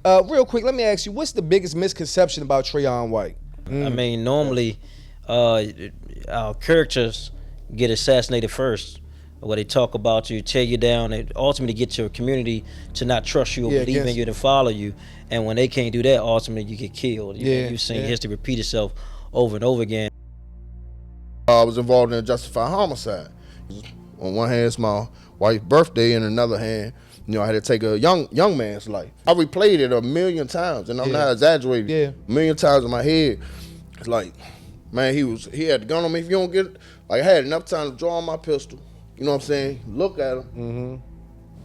Real quick, let me ask you, what's the biggest misconception about Trayon White? I mean, normally our characters get assassinated first, where they talk about you, tear you down, and ultimately get your community to not trust you or believe in you to follow you. And when they can't do that, ultimately you get killed. You've seen history repeat itself over and over again. I was involved in a justified homicide. On one hand, it's my wife's birthday, and another hand, I had to take a young man's life. I replayed it a million times, and I'm not exaggerating. A million times in my head. It's like, man, he had the gun on me. If you don't get it, like I had enough time to draw on my pistol. You know what I'm saying? Look at him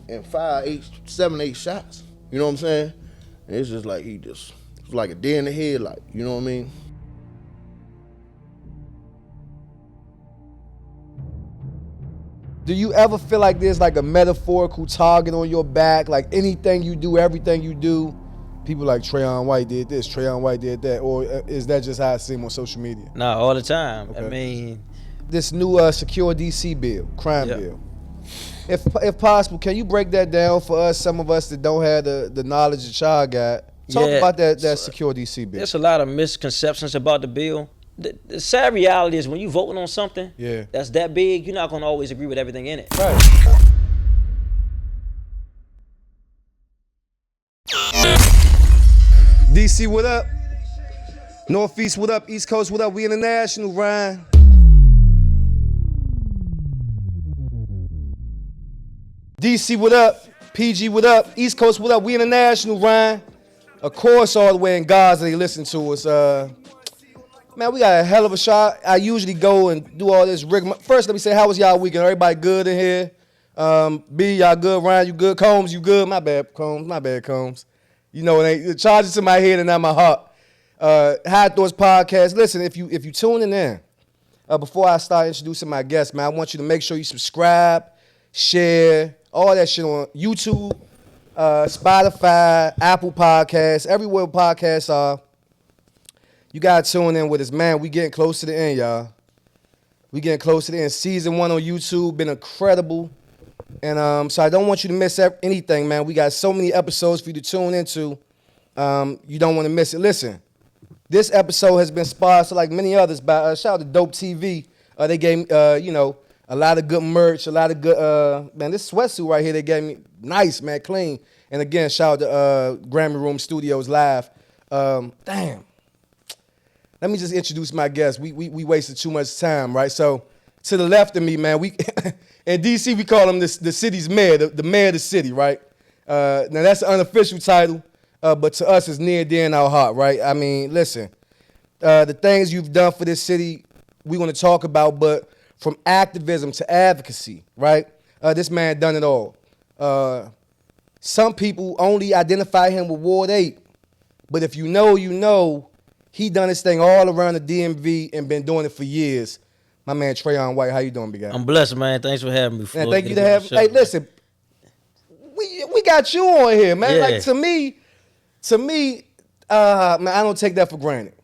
and fire 7, 8 shots. You know what I'm saying? And it's just like it's like a deer in the headlight. You know what I mean? Do you ever feel like there's like a metaphorical target on your back? Like anything you do, everything you do, people like Trayon White did this, Trayon White did that, or is that just how it seems on social media? Nah, all the time. Okay. I mean, this new Secure DC bill, crime bill. If possible, can you break that down for us, some of us that don't have the knowledge that y'all got? Talk about that Secure DC bill. There's a lot of misconceptions about the bill. The sad reality is when you voting on something that's that big, you're not going to always agree with everything in it. Right. DC, what up? Northeast, what up? East Coast, what up? We international, Ryan. DC, what up? PG, what up? East Coast, what up? We international, Ryan. Of course, all the way in Gaza, they listen to us. Man, we got a hell of a shot. I usually go and do all this rig. First, let me say, how was y'all weekend? Everybody good in here? B, y'all good? Ryan, you good? Combs, you good? My bad, Combs. My bad, Combs. You know, it ain't charges to my head and not my heart. High Thoughts Podcast. Listen, if you tuning in, before I start introducing my guests, man, I want you to make sure you subscribe, share, all that shit on YouTube, Spotify, Apple Podcasts, everywhere podcasts are. You gotta tune in with us, man. We getting close to the end, y'all. We getting close to the end. Season 1 on YouTube been incredible, and so I don't want you to miss anything, man. We got so many episodes for you to tune into. You don't want to miss it. Listen, this episode has been sponsored, like many others, by shout out to Dope TV. They gave a lot of good merch, a lot of good man. This sweatsuit right here they gave me, nice, man, clean. And again, shout out to Grammy Room Studios Live. Damn. Let me just introduce my guest. We wasted too much time, right? So to the left of me, man, in DC we call him the city's mayor, the mayor of the city, right? Now that's an unofficial title, but to us it's near and dear in our heart, right? I mean, listen, the things you've done for this city, we're gonna talk about, but from activism to advocacy, right? This man done it all. Some people only identify him with Ward 8, but if you know, you know. He done his thing all around the DMV and been doing it for years. My man Trayon White, how you doing, big guy? I'm blessed, man. Thanks for having me. Floyd. Man, thank you to have. Hey, listen, we got you on here, man. Yeah. Like to me, man, I don't take that for granted.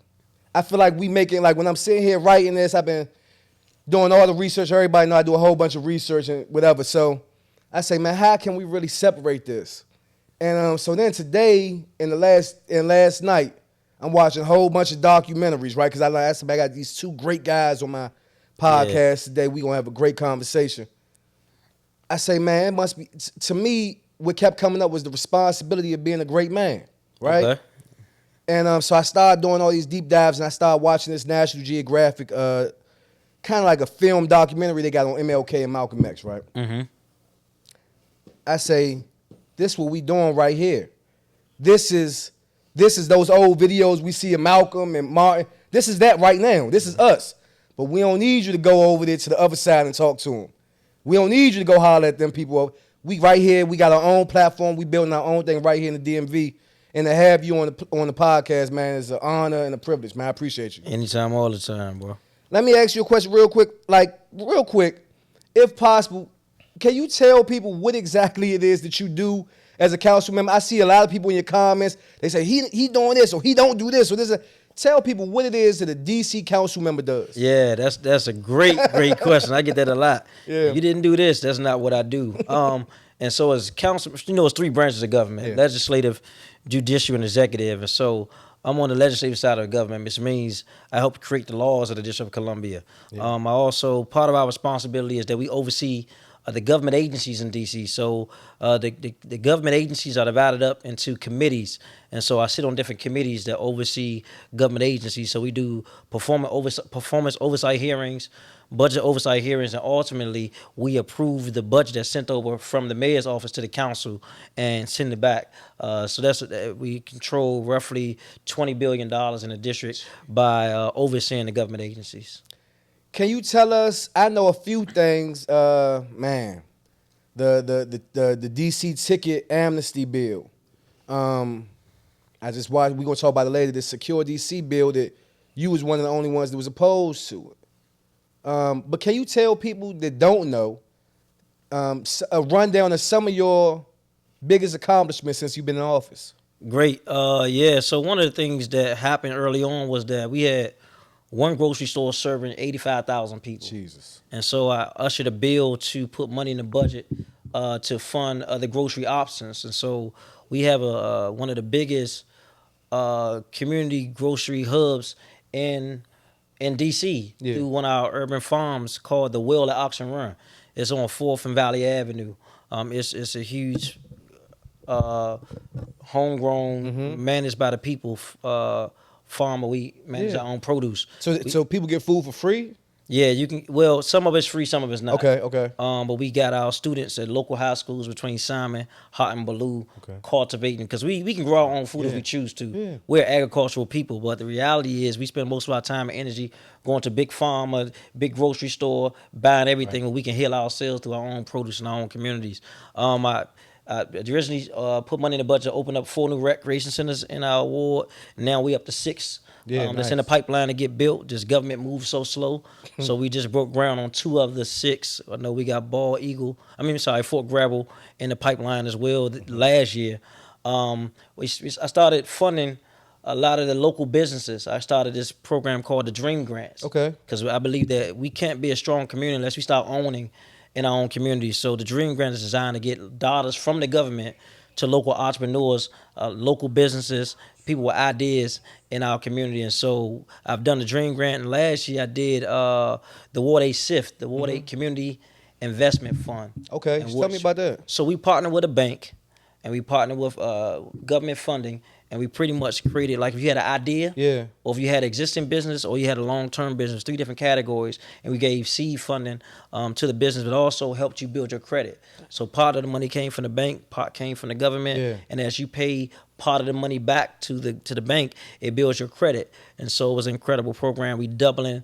I feel like we making, like when I'm sitting here writing this, I've been doing all the research. Everybody know I do a whole bunch of research and whatever. So I say, man, how can we really separate this? And so then today, last night, I'm watching a whole bunch of documentaries, right? Because I got these two great guys on my podcast today. We gonna have a great conversation. I say, man, it must be, to me, what kept coming up was the responsibility of being a great man, right? Okay. And so I started doing all these deep dives, and I started watching this National Geographic, kind of like a film documentary they got on MLK and Malcolm X, right? Mm-hmm. I say, this what we doing right here. This is those old videos we see of Malcolm and Martin. This is that right now. This is us. But we don't need you to go over there to the other side and talk to them. We don't need you to go holler at them people. We right here. We got our own platform. We building our own thing right here in the DMV. And to have you on the podcast, man, is an honor and a privilege, man. I appreciate you. Anytime, all the time, bro. Let me ask you a question real quick. If possible, can you tell people what exactly it is that you do as a council member? I see a lot of people in your comments. They say he doing this or he don't do this or this. Tell people what it is that a DC council member does. Yeah, that's a great question. I get that a lot. Yeah. You didn't do this. That's not what I do. And so as council, it's 3 branches of government: legislative, judicial and executive, and so I'm on the legislative side of the government, which means I help create the laws of the District of Columbia. I also, part of our responsibility is that we oversee the government agencies in DC. So the government agencies are divided up into committees, and so I sit on different committees that oversee government agencies. So we do performance oversight hearings, budget oversight hearings, and ultimately we approve the budget that's sent over from the mayor's office to the council and send it back. So that's we control roughly $20 billion in the district by overseeing the government agencies. Can you tell us? I know a few things, man. The DC ticket amnesty bill. I just watched. We're gonna talk about it later. The secure DC bill that you was one of the only ones that was opposed to it. But can you tell people that don't know a rundown of some of your biggest accomplishments since you've been in office? Great. Yeah. So one of the things that happened early on was that we had one grocery store serving 85,000 people. Jesus. And so I ushered a bill to put money in the budget to fund the grocery options. And so we have one of the biggest community grocery hubs in DC through one of our urban farms called the Well at Auction Run. It's on 4th and Valley Avenue. It's a huge homegrown, managed by the people farm where we manage our own produce. So people get food for free? Yeah, you can. Well, some of it's free, some of it's not. Okay. But we got our students at local high schools between Simon, Hot, and Ballou cultivating, because we can grow our own food if we choose to. Yeah. We're agricultural people, but the reality is we spend most of our time and energy going to big farm, big grocery store, buying everything, where we can heal ourselves through our own produce in our own communities. I originally put money in the budget to open up 4 new recreation centers in our ward. Now we up to 6. That's in the pipeline to get built. This government moves so slow. So we just broke ground on 2 of the 6. I know we got Fort Gravel in the pipeline as well last year. I started funding a lot of the local businesses. I started this program called the Dream Grants. Okay. Because I believe that we can't be a strong community unless we start owning in our own communities. So the Dream Grant is designed to get dollars from the government to local entrepreneurs, local businesses, people with ideas in our community. And so I've done the Dream Grant, and last year I did the Ward 8 SIF, the Ward 8 Community Investment Fund. Okay, tell me about that. So we partner with a bank, and we partner with government funding, and we pretty much created, like if you had an idea, or if you had existing business, or you had a long-term business, 3 different categories, and we gave seed funding to the business, but also helped you build your credit. So part of the money came from the bank, part came from the government, and as you pay part of the money back to the bank, it builds your credit. And so it was an incredible program. We tripling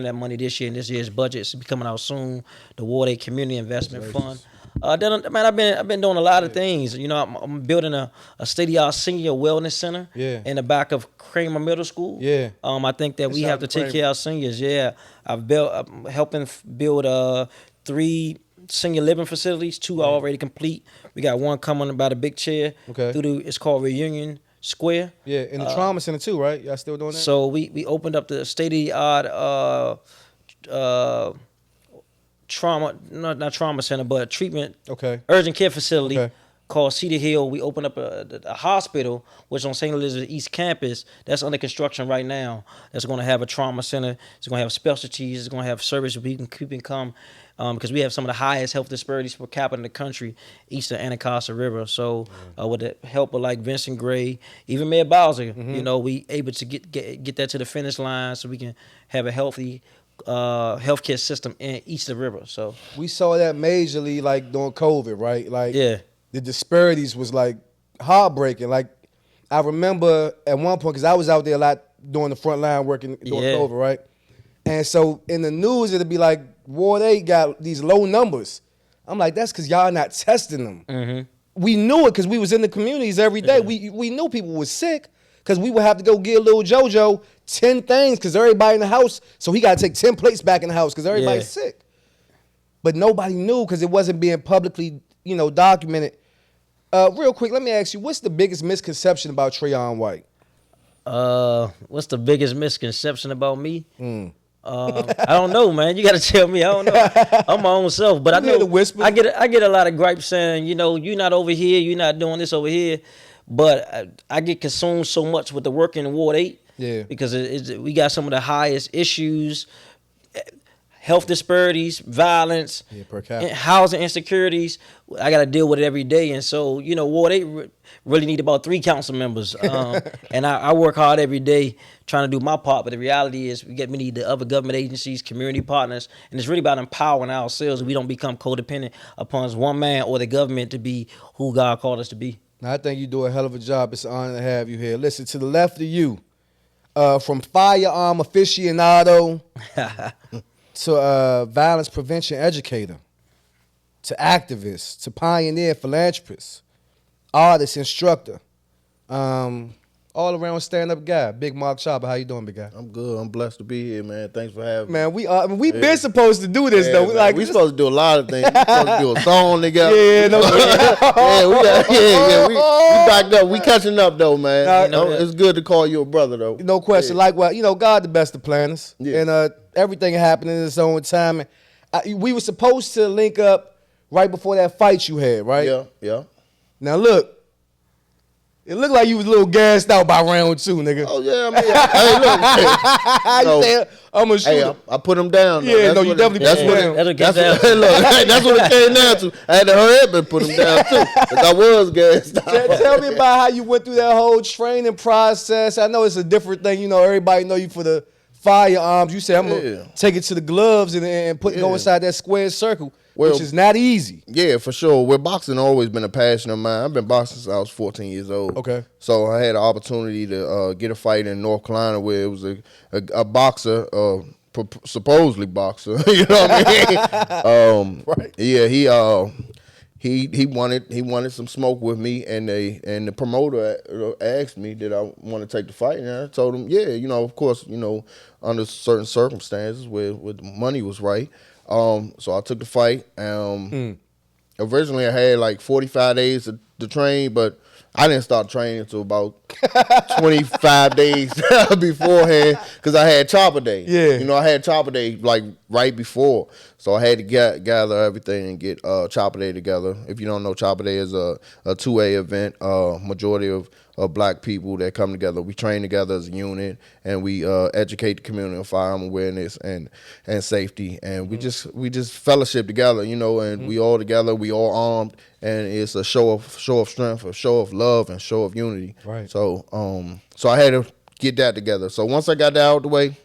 that money this year in this year's budget. It's coming out soon. The Ward 8 Community Investment Fund. I've been doing a lot of things. You know, I'm building a state-of-the-art senior wellness center in the back of Kramer Middle School. I think that we have to take care of our seniors. I'm helping build 3 senior living facilities. 2 are already complete. We got 1 coming about a big chair. It's called Reunion Square. In the trauma center too, right? Y'all still doing that? So we opened up the state-of-the-art not trauma center, but treatment urgent care facility called Cedar Hill. We opened up a hospital, which on St. Elizabeth East Campus, that's under construction right now. That's going to have a trauma center. It's going to have specialties. It's going to have service where people can come, because we have some of the highest health disparities per capita in the country, east of Anacostia River. So with the help of like Vincent Gray, even Mayor Bowser, you know, we able to get that to the finish line so we can have a healthy healthcare system in east of the river. So we saw that majorly like during COVID, right? Like the disparities was like heartbreaking. Like I remember at one point, because I was out there a lot doing the front line working during COVID, right? And so in the news it'd be like Ward 8 got these low numbers. I'm like, that's because y'all not testing them. We knew it because we was in the communities every day. We knew people was sick, because we would have to go get little JoJo 10 things because everybody in the house, so he got to take 10 plates back in the house because everybody's sick. But nobody knew because it wasn't being publicly, documented. Real quick, let me ask you, what's the biggest misconception about Trayon White? What's the biggest misconception about me? I don't know, man. You got to tell me. I don't know. I'm my own self, but I know the whisper. I get a lot of gripes saying, you're not over here, you're not doing this over here. But I get consumed so much with the work in Ward 8. Yeah. Because we got some of the highest issues, health disparities, violence, per capita, housing insecurities. I got to deal with it every day. And so, Ward 8 really need about 3 council members. And I work hard every day trying to do my part. But the reality is we need the other government agencies, community partners. And it's really about empowering ourselves so we don't become codependent upon one man or the government to be who God called us to be. Now, I think you do a hell of a job. It's an honor to have you here. Listen, to the left of you, from firearm aficionado to violence prevention educator, to activist, to pioneer philanthropist, artist, instructor, all around stand-up guy. Big Mark Choppa, how you doing, big guy? I'm good. I'm blessed to be here, man. Thanks for having me. Man, we been supposed to do this though. We supposed to do a lot of things. We supposed to do a song together. Yeah, no, we backed up. We catching up though, man. It's good to call you a brother though. No question. Like, well, God the best of planners, and everything happened in its own time. And we were supposed to link up right before that fight you had, right? Yeah. Now look. It looked like you was a little gassed out by round 2, nigga. Oh, yeah, I mean, hey, look. I'm a shooter. Hey, I put him down. Yeah, no, you definitely put him down. That's what it came down to. I had to hurry up and put him down, too, because I was gassed out. Tell me about how you went through that whole training process. I know it's a different thing. Everybody know you for the firearms. You said, I'm going to take it to the gloves and go inside that square circle. Which is not easy. Yeah, for sure. Well, boxing always been a passion of mine. I've been boxing since I was 14 years old. Okay. So I had the opportunity to get a fight in North Carolina where it was a boxer, supposedly boxer. You know what I mean? Right. Yeah, he wanted some smoke with me, and the promoter asked me did I want to take the fight, and I told him, yeah, of course, under certain circumstances where the money was right. So I took the fight. Originally I had like 45 days to train, but I didn't start training until about 25 days beforehand because I had Choppa Day. Yeah. I had Choppa Day like right before. So I had to gather everything and get Choppa Day together. If you don't know, Choppa Day is a 2A event, majority of black people that come together. We train together as a unit, and we educate the community on firearm awareness and safety. And we just fellowship together, and we all together, we all armed, and it's a show of strength, a show of love, and show of unity. Right. So I had to get that together. So once I got that out of the way,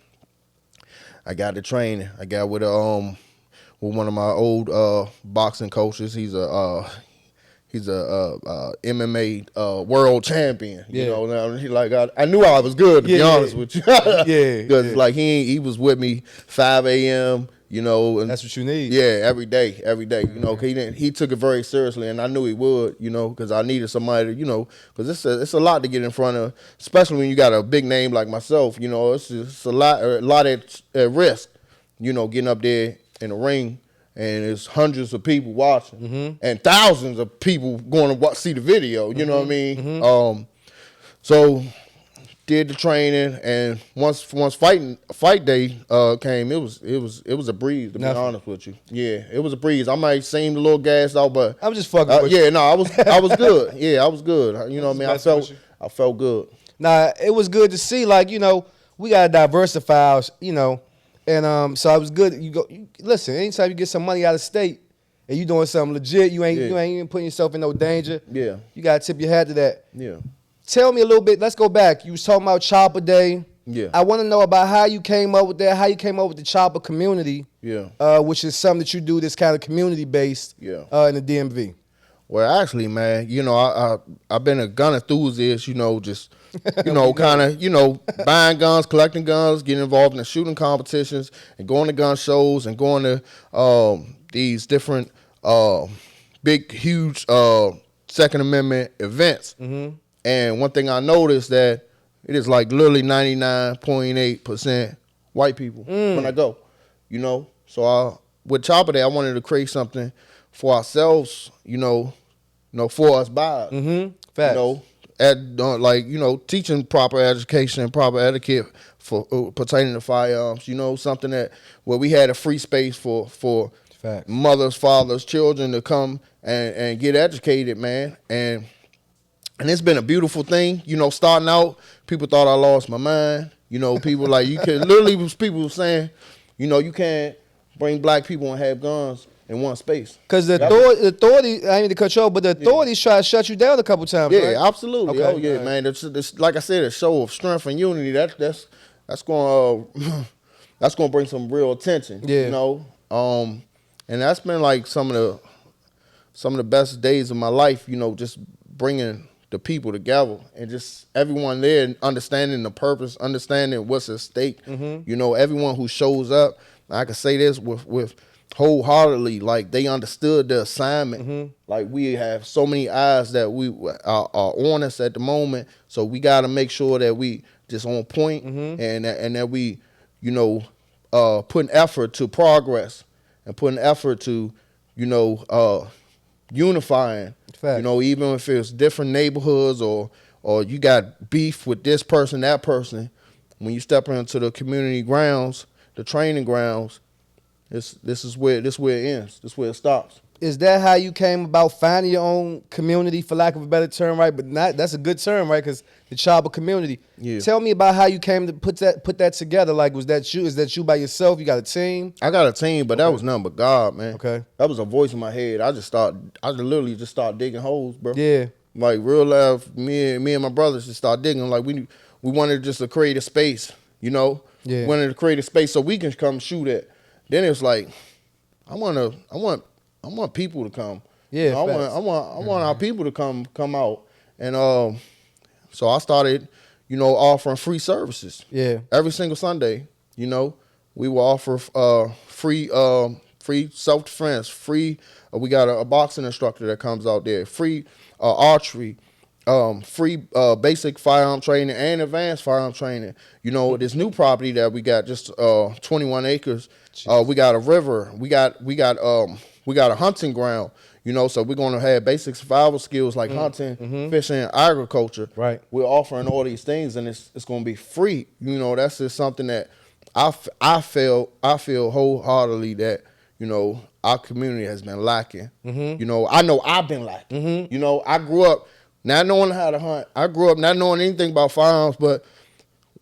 I got to training. I got with one of my old boxing coaches. He's a MMA world champion. I knew I was good, to be honest with you. Because he was with me 5 a.m. And that's what you need. Yeah, every day. He took it very seriously, and I knew he would. Because I needed somebody. Because it's a lot to get in front of, especially when you got a big name like myself. It's a lot at risk. Getting up there in the ring. And there's hundreds of people watching, and thousands of people going to see the video. You know what I mean? So did the training, and once fight day came, it was a breeze. To be honest with you, it was a breeze. I might seem a little gassed out, but I was just fucking with you. Yeah, no, I was good. Yeah, I was good. You know what I mean? I felt good. Nah, it was good to see. We gotta diversify. And so it was good. Listen. Anytime you get some money out of state and you doing something legit, you ain't even putting yourself in no danger. Yeah, you gotta tip your hat to that. Yeah. Tell me a little bit. Let's go back. You was talking about Choppa Day. Yeah. I want to know about how you came up with that. How you came up with the Choppa community. Yeah. Which is something that you do that's kind of community based. Yeah. In the DMV. Well, actually, man, I've been a gun enthusiast. Just. Kind of, buying guns, collecting guns, getting involved in the shooting competitions, and going to gun shows, and going to these different big, huge Second Amendment events. And one thing I noticed that it is like literally 99.8% white people when I go. So with Choppa Day, I wanted to create something for ourselves. For us by us. Facts. Teaching proper education and proper etiquette for pertaining to firearms. Something where we had a free space for Facts. Mothers, fathers, children to come and get educated, man. And And it's been a beautiful thing. You know, starting out, people thought I lost my mind. You know, people like, you can literally, people saying, you know, you can't bring black people and have guns in one space. Because the authority, I mean to cut you off, but the authorities try to shut you down a couple times, Yeah, right? absolutely. Okay, Oh yeah, right. man. It's like I said, a show of strength and unity. That's going that's going to bring some real attention. Yeah. You know, and that's been like some of the best days of my life. You know, just bringing the people together and just everyone there and understanding the purpose, understanding what's at stake. You know, everyone who shows up. I can say this with wholeheartedly, like they understood the assignment. Like we have so many eyes that we are on us at the moment, so we got to make sure that we just on point and that we, you know, putting effort to progress and putting effort to, you know, unifying. Fact. You know, even if it's different neighborhoods or you got beef with this person, that person, when you step into the community grounds, the training grounds, this is where it ends. This is where it stops. Is that how you came about finding your own community, for lack of a better term, right? But that's a good term, right? Because the Choppa community. Yeah. Tell me about how you came to put that together. Like, was that you? Is that you by yourself? You got a team? I got a team, but that was nothing but God, man. Okay. That was a voice in my head. I literally just started digging holes, bro. Yeah. Like real life, me and my brothers just started digging. Like we wanted just to create a space, you know? Yeah. Wanted to create a space so we can come shoot it. Then it's like, I want people to come. Yeah, You know, facts. I want our people to come out. And so I started, you know, offering free services. Yeah. Every single Sunday, you know, we will offer free self-defense, free. We got a boxing instructor that comes out there, free archery, free basic firearm training and advanced firearm training. You know, this new property that we got, just 21 acres. We got a river. We got a hunting ground. You know, so we're going to have basic survival skills like hunting, fishing, agriculture. Right. We're offering all these things, and it's going to be free. You know, that's just something that I feel wholeheartedly that, you know, our community has been lacking. You know I've been lacking. You know, I grew up not knowing how to hunt. I grew up not knowing anything about firearms, but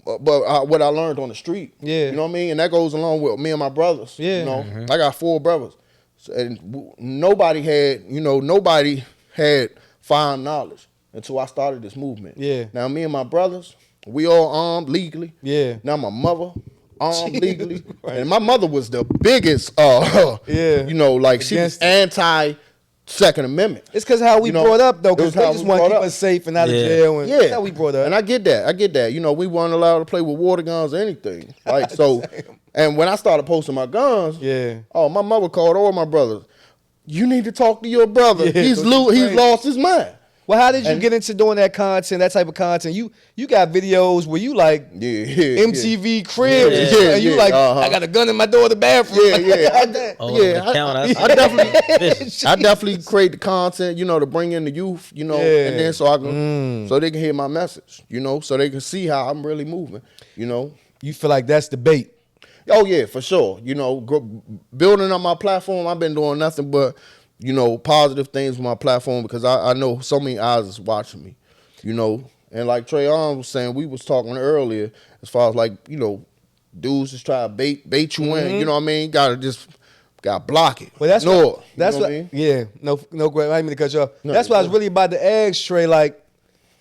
what I learned on the street. Yeah. You know what I mean? And that goes along with me and my brothers. Yeah. You know, I got 4 brothers. So, and nobody had firearm knowledge until I started this movement. Yeah. Now me and my brothers, we all armed legally. Yeah. Now my mother armed legally. Right. And my mother was the biggest you know, like she was Against- anti-Second Amendment. It's because how we You know, brought up, though, it because was they how just we want to brought keep up. us safe and out of Yeah. jail. And Yeah, that's how we brought up. and I get that. You know, we weren't allowed to play with water guns or anything. Like so, and when I started posting my guns, Yeah. oh, my mother called all my brothers. You need to talk to your brother. Yeah, He's crazy. lost his mind. Well, how did you And- get into doing that content, that type of content? You got videos where you like Yeah. MTV cribs, Yeah, and you yeah, like, uh-huh. I got a gun in my door of the bathroom. Yeah, yeah. Like that. Oh, Yeah, the count. I definitely create the content, you know, to bring in the youth, you know, Yeah. and then so they can hear my message, you know, so they can see how I'm really moving, you know. You feel like that's the bait. Oh yeah, for sure. You know, building up my platform, I've been doing nothing but, you know, positive things with my platform because I know so many eyes is watching me, you know. And like Trayon was saying, we was talking earlier as far as like, you know, dudes just try to bait you in, you know what I mean? Gotta block it. Well, that's Ignore what. it, That's you know what. what I mean? Yeah. No. Great. I didn't mean to cut you off. No, that's what I was no. really about to ask, Trey. Like,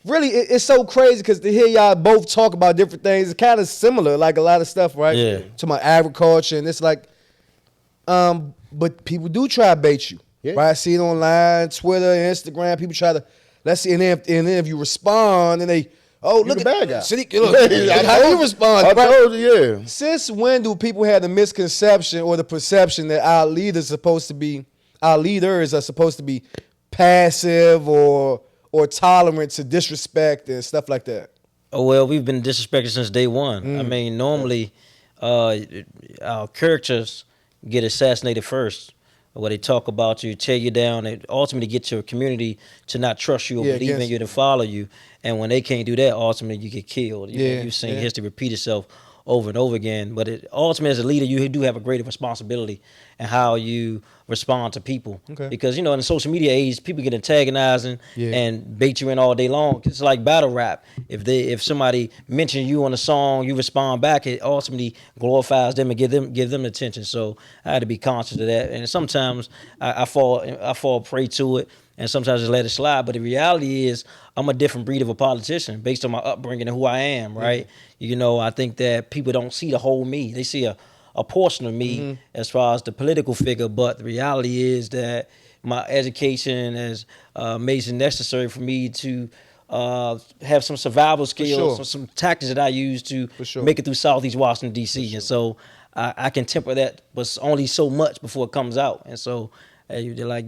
really, it's so crazy because to hear y'all both talk about different things, it's kind of similar, like a lot of stuff, right? Yeah. To my agriculture, and it's like, but people do try to bait you, Yeah. right? I see it online, Twitter, Instagram. People try to, let's see, and then if you respond, and they, oh, look the at bad guy. look how you respond. I right? told you, yeah. Since when do people have the misconception or the perception that our leaders are supposed to be passive or tolerant to disrespect and stuff like that? Oh, well, we've been disrespected since day one. I mean, normally our characters get assassinated first, where they talk about you, tear you down, and ultimately get your community to not trust you or Yeah, believe in against- you and follow you. And when they can't do that, ultimately you get killed. Yeah, You've seen yeah. history repeat itself over and over again. But ultimately, as a leader, you do have a greater responsibility in how you respond to people. Okay. Because, in the social media age, people get antagonizing and bait you in all day long. It's like battle rap. If somebody mentions you on a song, you respond back, it ultimately glorifies them and give them attention. So I had to be conscious of that. And sometimes I fall prey to it, and sometimes I let it slide. But the reality is, I'm a different breed of a politician based on my upbringing and who I am, right? I think that people don't see the whole me. They see a portion of me as far as the political figure, but the reality is that my education has made it necessary for me to have some survival skills, some tactics that I use to make it through Southeast Washington, D.C. And so I can temper that, but only so much before it comes out. And so they're like,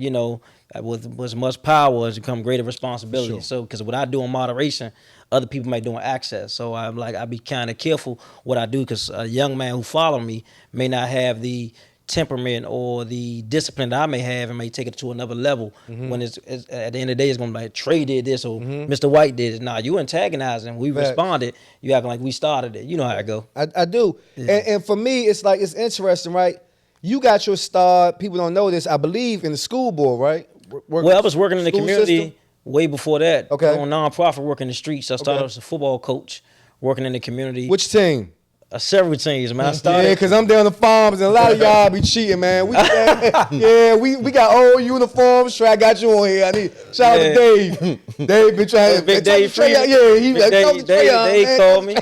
with as much power has become greater responsibility. So, because what I do in moderation, other people might do in access. So I be kind of careful what I do, because a young man who follow me may not have the temperament or the discipline that I may have, and may take it to another level. When it's at the end of the day, it's going to be like, Trey did this or Mr. White did it. Nah, you antagonizing. We responded. You acting like we started it. You know how it go. I do. And for me, it's like, it's interesting, right? You got your start, people don't know this, I believe, in the school board, right? Well, I was working in the community system? way before that. Okay. On nonprofit, working the streets. I started as a football coach, working in the community. Which team? Several teams, man. I started. Yeah, because I'm down the farms, and a lot of y'all be cheating, man. We got old uniforms. Trey, I got you on here. I need shout out to Dave. Dave been trying. Big Dave Freeman. Dave called me.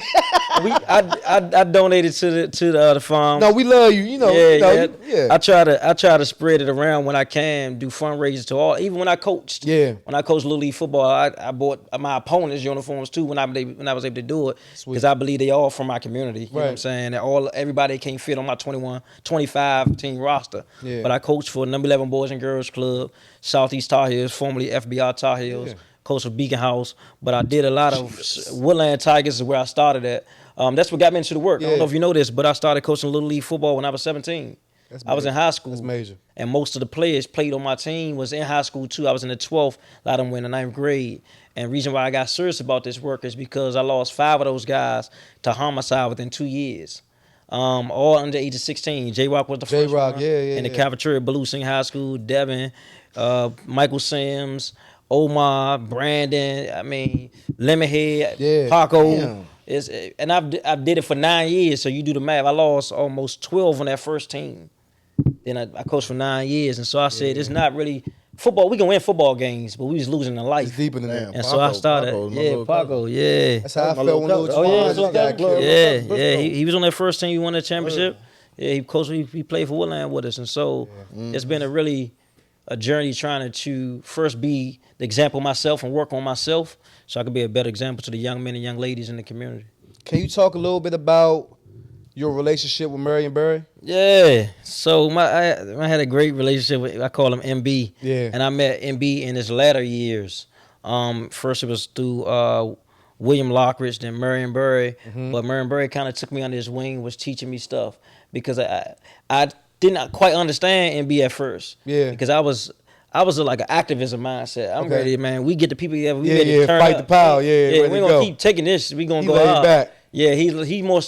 I donated to the farm. No, we love you. Yeah. I try to spread it around when I can. Do fundraisers to all. Even when I coached. Yeah. When I coached Little League football, I bought my opponents' uniforms too when I was able to do it, because I believe they all from my community. You know what I'm saying? And everybody can't fit on my 25 team roster. Yeah. But I coached for number 11 Boys and Girls Club, Southeast Tar Heels, formerly FBI Tar Heels, coached for Beacon House. But I did a lot of Woodland Tigers is where I started at. That's what got me into the work. I don't know if you know this, but I started coaching Little League football when I was 17. I was in high school. That's major. And most of the players played on my team was in high school too. I was in the 12th. A lot of them were in the 9th grade. And the reason why I got serious about this work is because I lost 5 of those guys to homicide within 2 years. All under the age of 16. J-Rock was the first one. In the cafeteria, Belusing High School, Devin, Michael Sims, Omar, Brandon, Lemonhead, Paco. And I did it for 9 years, so you do the math. I lost almost 12 on that first team. Then I coached for 9 years, and so I said, it's not really football. We can win football games, but we was losing in life. It's deeper than that. And so I started. Paco. That's how I felt when Lil Twan got killed. He was on that first team. He won the championship. Yeah, he coached. He played for Woodland with us, and so it's been a journey trying to first be the example myself and work on myself, so I can be a better example to the young men and young ladies in the community. Can you talk a little bit about your relationship with Marion Barry? Yeah. So I had a great relationship with, I call him MB. Yeah. And I met MB in his latter years. First it was through William Lockridge, then Marion Barry. But Marion Barry kind of took me under his wing, was teaching me stuff, because I did not quite understand MB at first. Yeah. Because I was like an activism mindset. I'm ready, man. We get the people together. We ready to turn fight up. the power. Yeah, we're gonna keep taking this. We're gonna go hard. Back. Yeah, he is more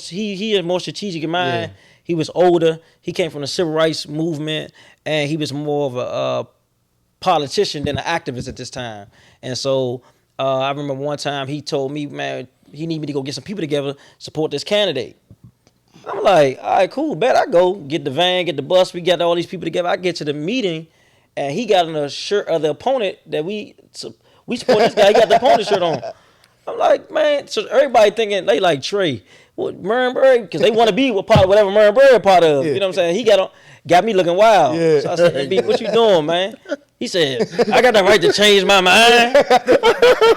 strategic in mind. Yeah. He was older. He came from the civil rights movement, and he was more of a politician than an activist at this time. And so I remember one time he told me, man, he need me to go get some people together, support this candidate. I'm like, all right, cool, bet. I go get the van, get the bus. We got all these people together. I get to the meeting, and he got on a shirt of the opponent that we support this guy. He got the opponent shirt on. I'm like, man, so everybody thinking they like Trey, Marion Barry, because they want to be part of whatever Marion Barry part of. You know what I'm saying? He got me looking wild. Yeah. So I said, B, what you doing, man? He said, I got the right to change my mind.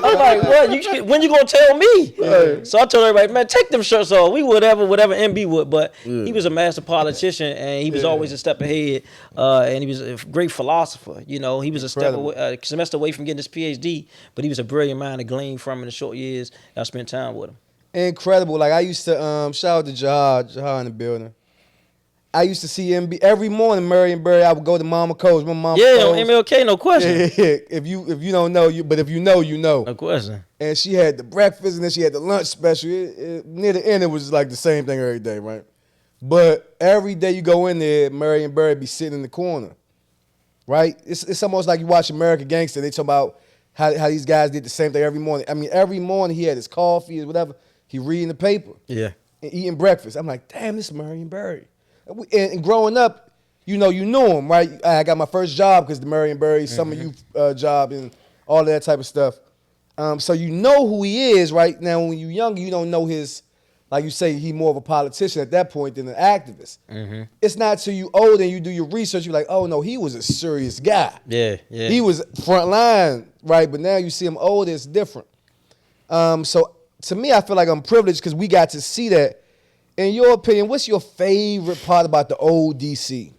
I'm like, what? When you gonna tell me? Right. So I told everybody, man, take them shirts off. We whatever MB would. But he was a master politician, and he was always a step ahead. And he was a great philosopher. You know, he was a semester away from getting his PhD, but he was a brilliant mind to glean from in the short years I spent time with him. Incredible. Like, I used to shout out to Jahar in the building. I used to see MB every morning. Marionberry, I would go to Mama Co's. My mom. Yeah, on MLK, no question. Yeah. If you don't know, but if you know, you know. No question. And she had the breakfast, and then she had the lunch special. Near the end, it was like the same thing every day, right? But every day you go in there, Marionberry be sitting in the corner, right? It's almost like you watch American Gangster. They talk about how these guys did the same thing every morning. I mean, every morning he had his coffee or whatever. He reading the paper. Yeah. And eating breakfast. I'm like, damn, this is Marionberry. And growing up, you knew him, right? I got my first job because the Marionberry summer youth job and all that type of stuff. So you know who he is, right? Now, when you're younger, you don't know his, like you say, he more of a politician at that point than an activist. Mm-hmm. It's not till you older and you do your research, you're like, oh, no, he was a serious guy. Yeah. He was front line, right? But now you see him older, it's different. So to me, I feel like I'm privileged because we got to see that. In your opinion, what's your favorite part about the old DC?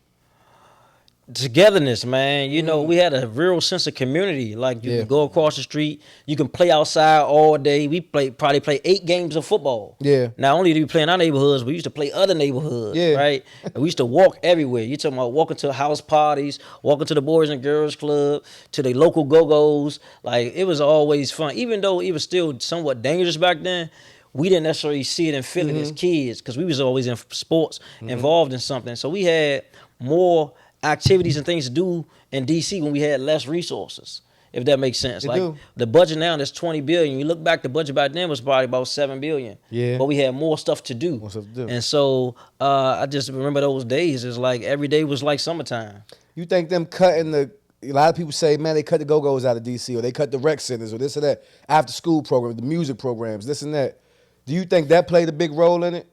Togetherness, man. You know, we had a real sense of community. Like, you can go across the street, you can play outside all day. We probably play 8 games of football. Yeah. Not only do we play in our neighborhoods, we used to play other neighborhoods, right? And we used to walk everywhere. You talking about walking to house parties, walking to the Boys and Girls Club, to the local go-go's. Like, it was always fun. Even though it was still somewhat dangerous back then, we didn't necessarily see it and feel it as kids because we was always in sports, involved in something. So we had more activities and things to do in DC when we had less resources, if that makes sense. The budget now is $20 billion. You look back, the budget back then was probably about $7 billion. Yeah. But we had more stuff to do. And so I just remember those days. It's like every day was like summertime. You think them cutting a lot of people say, man, they cut the go-go's out of DC or they cut the rec centers or this or that, after school programs, the music programs, this and that. Do you think that played a big role in it?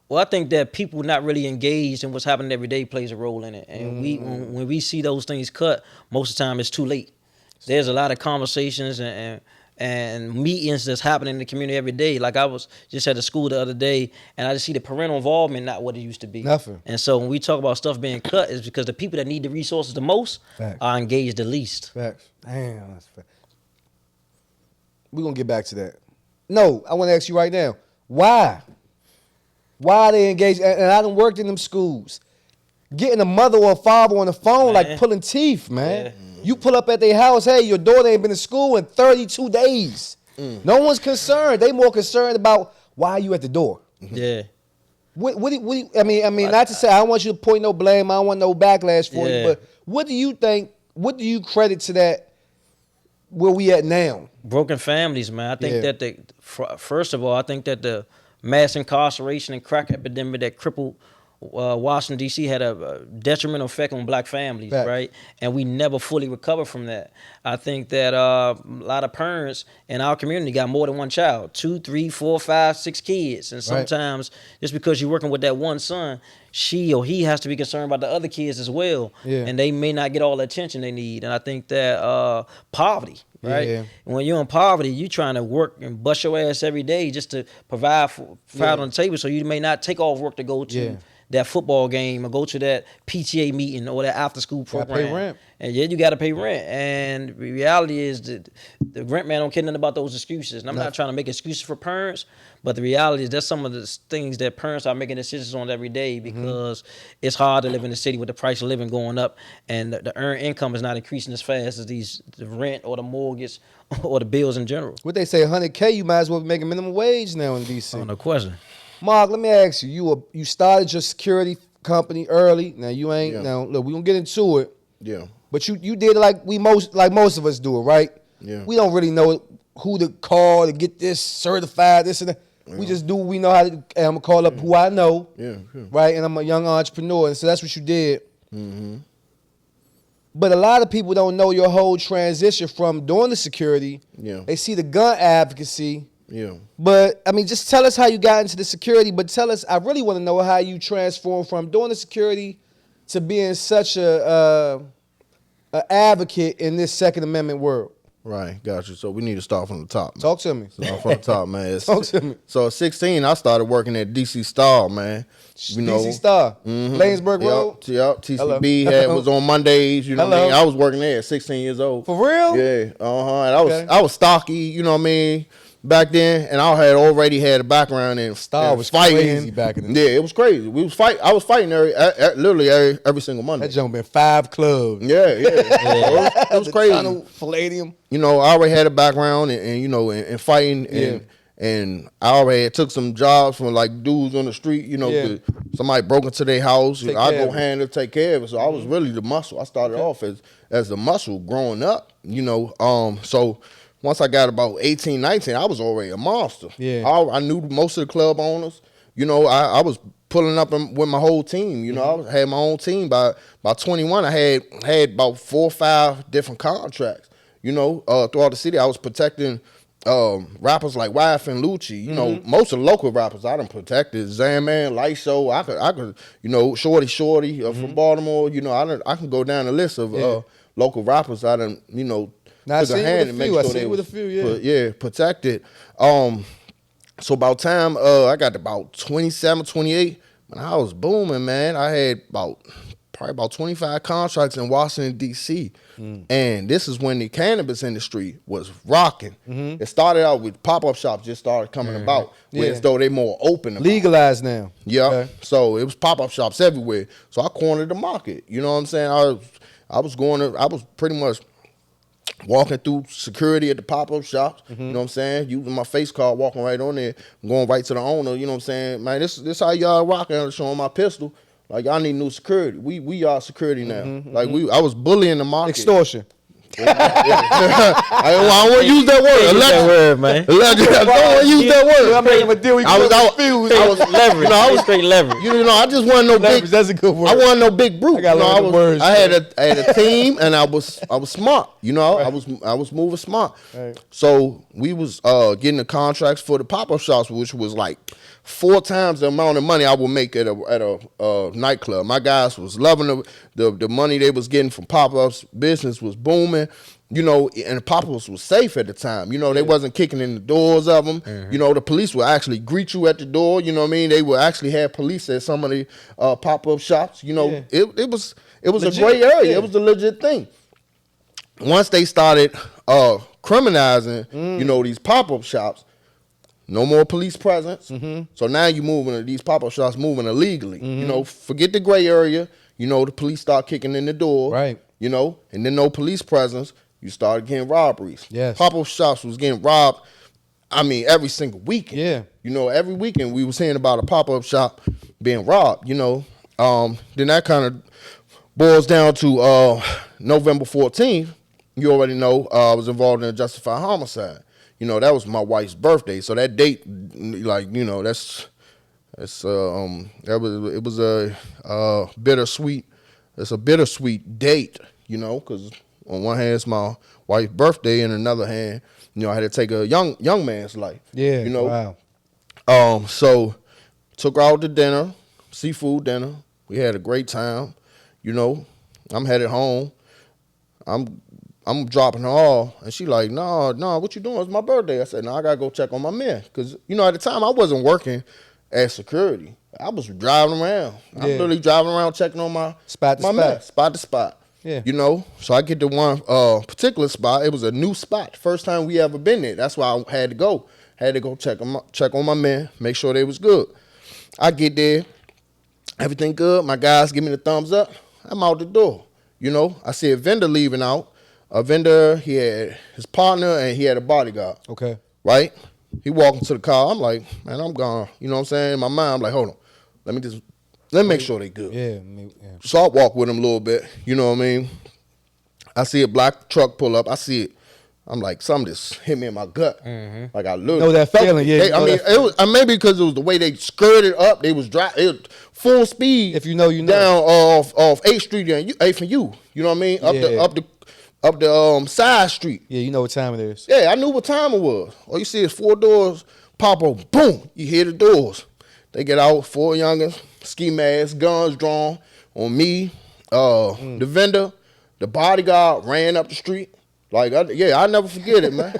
Well, I think that people not really engaged in what's happening every day plays a role in it. And when we see those things cut, most of the time it's too late. There's a lot of conversations and meetings that's happening in the community every day. Like I was just at the school the other day, and I just see the parental involvement not what it used to be. Nothing. And so when we talk about stuff being cut, it's because the people that need the resources the most are engaged the least. Facts. Damn, that's fact. We're going to get back to that. No, I want to ask you right now, why? Why are they engaged? And I done worked in them schools. Getting a mother or a father on the phone like pulling teeth, man. Yeah. You pull up at their house, hey, your daughter ain't been to school in 32 days. No one's concerned. They more concerned about why are you at the door. Yeah. What do you, I mean, not to say I don't want you to point no blame. I don't want no backlash for you. But what do you think? What do you credit to that? Where we at now? Broken families, man. I think that first of all, I think that the mass incarceration and crack epidemic that crippled Washington, D.C. had a detrimental effect on black families, right? And we never fully recovered from that. I think that a lot of parents in our community got more than one child, 2, 3, 4, 5, 6 kids. And sometimes just because you're working with that one son, she or he has to be concerned about the other kids as well. Yeah. And they may not get all the attention they need. And I think that poverty, right? Yeah. When you're in poverty, you're trying to work and bust your ass every day just to provide food on the table. So you may not take off work to go to that football game or go to that PTA meeting or that after school program. Gotta pay rent. And you got to pay rent. And the reality is that the rent man don't care nothing about those excuses. And I'm not trying to make excuses for parents, but the reality is that's some of the things that parents are making decisions on every day because it's hard to live in the city with the price of living going up and the earned income is not increasing as fast as the rent or the mortgage or the bills in general. What they say, $100K, you might as well be making minimum wage now in D.C. Oh, no question. Mark, let me ask you. You started your security company early. Now you ain't. Now look, we gonna get into it. Yeah. But you did it like most of us do it, right? Yeah. We don't really know who to call to get this certified, this and that. Yeah. We just do what we know how to. And I'm gonna call up who I know. Yeah. Right. And I'm a young entrepreneur, and so that's what you did. Mm-hmm. But a lot of people don't know your whole transition from doing the security. Yeah. They see the gun advocacy. Yeah. But, I mean, just tell us how you got into the security, but tell us, I really want to know how you transformed from doing the security to being such a advocate in this Second Amendment world. Right, got you. So we need to start from the top, man. Talk to me. Start from the top, man. Talk to me. So at 16, I started working at DC Star, man. DC Star, Lanesburg Road? Yep, TCB was on Mondays, you know what I mean? I was working there at 16 years old. For real? Yeah, And I was stocky, you know what I mean? back then, and I had already had a background in Star was fighting. crazy back in the day. Yeah, it was crazy. I was fighting literally every single Monday. That jump been 5 clubs. Yeah. It was crazy. Tunnel, Palladium. You know, I already had a background and you know, in fighting and I already had took some jobs from like dudes on the street, you know, somebody broke into their house. I go handle, take care of it. So I was really the muscle. I started off as the muscle growing up, you know. So once I got about 18, 19, I was already a monster. Yeah. I knew most of the club owners. You know, I was pulling up with my whole team. You know, I had my own team. By 21, I had about 4 or 5 different contracts. You know, throughout the city, I was protecting rappers like Wife and Lucci. You know, most of the local rappers I done protected. Zaman, Light Show. I could, you know, Shorty from Baltimore. You know, I can go down the list of local rappers I done, you know, took a hand and make sure they was protected. So about time I got to about 27, 28, when I was booming, man. I had probably about 25 contracts in Washington, D.C. And this is when the cannabis industry was rocking. It started out with pop-up shops just started coming about, where as though they more open. Legalized now. Yeah. Okay. So it was pop-up shops everywhere. So I cornered the market. You know what I'm saying? I was pretty much walking through security at the pop-up shops, you know what I'm saying? Using my face card, walking right on there, going right to the owner, you know what I'm saying? Man, this how y'all rocking, showing my pistol. Like, y'all need new security. We are security now. Like, I was bullying the market. Extortion. I don't want to use that word. Use that word, man. I don't want to use that word. I made him a deal. I was leverage. I was straight leverage. You know, I just wasn't no big. That's a good word. I wasn't no big brute. I had a team, and I was smart. You know, I was moving smart. Right. So we was getting the contracts for the pop-up shops, which was like 4 times the amount of money I would make at a nightclub. My guys was loving the money they was getting from pop-ups. Business was booming. You know, and the pop-ups was safe at the time. You know, they wasn't kicking in the doors of them. You know, the police would actually greet you at the door. You know what I mean? They would actually have police at some of the pop-up shops. You know, it was legit, a gray area. It was a legit thing. Once they started criminalizing, you know, these pop-up shops, no more police presence. So now you moving these pop-up shops moving illegally. You know, forget the gray area. You know, the police start kicking in the door. Right. You know, and then no police presence. You started getting robberies. Yes. Pop-up shops was getting robbed, I mean, every single weekend. Yeah. You know, every weekend we was hearing about a pop-up shop being robbed, you know. Then that kind of boils down to November 14th. You already know I was involved in a justified homicide. You know, that was my wife's birthday. So that date, like, you know, it was a bittersweet. It's a bittersweet date, you know, because on one hand, it's my wife's birthday, and another hand, you know, I had to take a young man's life. Yeah, you know. Wow. So took her out to dinner, seafood dinner. We had a great time. You know, I'm headed home. I'm dropping her off, and she like, no, what you doing? It's my birthday. I said, no, I gotta go check on my man, because you know at the time I wasn't working as security. I was driving around. I'm literally driving around checking on my man, spot to spot. Yeah. You know, so I get to one particular spot. It was a new spot. First time we ever been there. That's why I had to go. Had to go check on my men, make sure they was good. I get there, everything good. My guys give me the thumbs up. I'm out the door. You know, I see a vendor leaving out. A vendor, he had his partner and he had a bodyguard. Okay. Right? He walking to the car. I'm like, man, I'm gone. You know what I'm saying? In my mind, I'm like, hold on. Let me make sure they good. Yeah. So I walk with him a little bit. You know what I mean? I see a black truck pull up. I see it. I'm like, something just hit me in my gut. Like I literally know that feeling. Yeah. It was maybe because it was the way they skirted up. They was driving. It was full speed. If you know, you know. Down off 8th Street and 8th and U. You know what I mean? Up the side street. Yeah, you know what time it is. Yeah, I knew what time it was. All you see is 4 doors pop open. Boom. You hear the doors. They get out, 4 youngins, ski masks, guns drawn on me. The vendor, the bodyguard ran up the street. Like, I'll never forget it, man.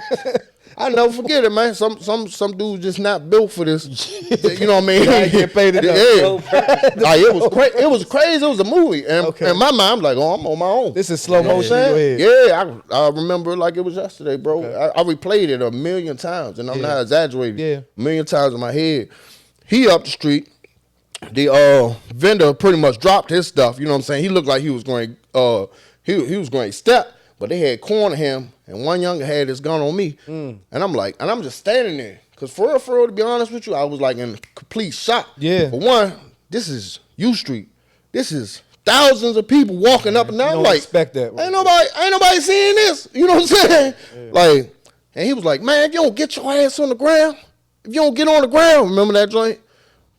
I never forget it, man. Some dudes just not built for this. You know what I mean? I get paid enough. Yeah. Like, it was crazy. It was crazy. It was a movie, and in my mind, I'm like, oh, I'm on my own. This is slow motion. Go ahead. Yeah, I remember it like it was yesterday, bro. I replayed it 1,000,000 times, and I'm not exaggerating. Yeah. 1,000,000 times in my head. He up the street. The vendor pretty much dropped his stuff. You know what I'm saying? He looked like he was going. He was going to step, but they had cornered him, and one younger had his gun on me, and I'm just standing there. Cause for real, to be honest with you, I was like in complete shock. Yeah. For one, this is U Street. This is thousands of people walking up and down. You don't Like, expect that. ain't nobody seeing this. You know what I'm saying? Yeah. Like, and he was like, man, if you don't get your ass on the ground, if you don't get on the ground, remember that joint?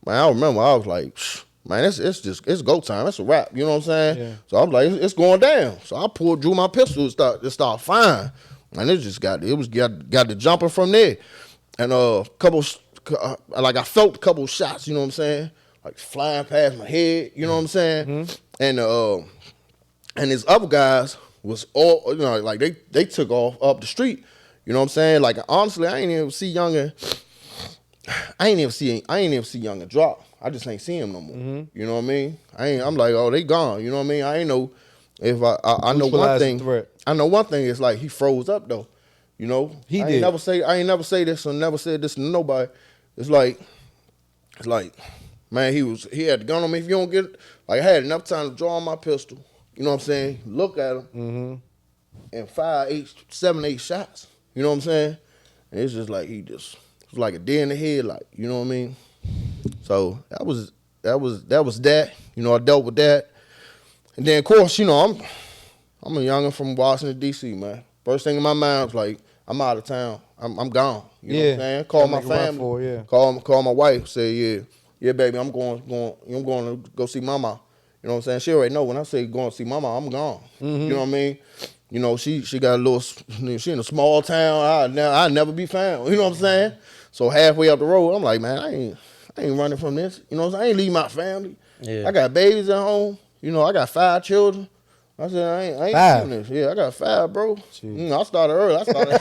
Man, I remember. I was like, man, it's go time. It's a wrap. You know what I'm saying? Yeah. So I was like, it's going down. So I drew my pistol and start firing, and it was got the jumping from there. And I felt a couple shots, you know what I'm saying? Like flying past my head, you know what I'm saying? Mm-hmm. And his other guys was all, you know, like they took off up the street, you know what I'm saying? Like, honestly, I ain't even see Younger drop. I just ain't see him no more. Mm-hmm. You know what I mean? I'm like, oh, they gone. You know what I mean? I ain't know if I know one thing. I know one thing is like he froze up though. You know, I ain't never say this or never said this to nobody. It's like, man, he had the gun on me. If you don't get it, like I had enough time to draw on my pistol. You know what I'm saying? Look at him and fire 7, 8 shots. You know what I'm saying? And it's just like it was like a deer in the headlight. You know what I mean? So that was that. You know, I dealt with that, and then of course, you know, I'm a youngin' from Washington D.C., man. First thing in my mind was like, I'm out of town. I'm gone. You know what I'm saying? Call my family. Call my wife. Say, yeah, baby, I'm going to go see mama. You know what I'm saying? She already know when I say going to see mama, I'm gone. Mm-hmm. You know what I mean? You know, she got a little. She in a small town. I'll never be found. You know what I'm saying? So halfway up the road, I'm like, man, I ain't running from this. You know what I'm saying? I ain't leave my family. Yeah. I got babies at home. You know, I got 5 children. I said, I ain't doing this. Yeah, I got 5, bro. I started early. I started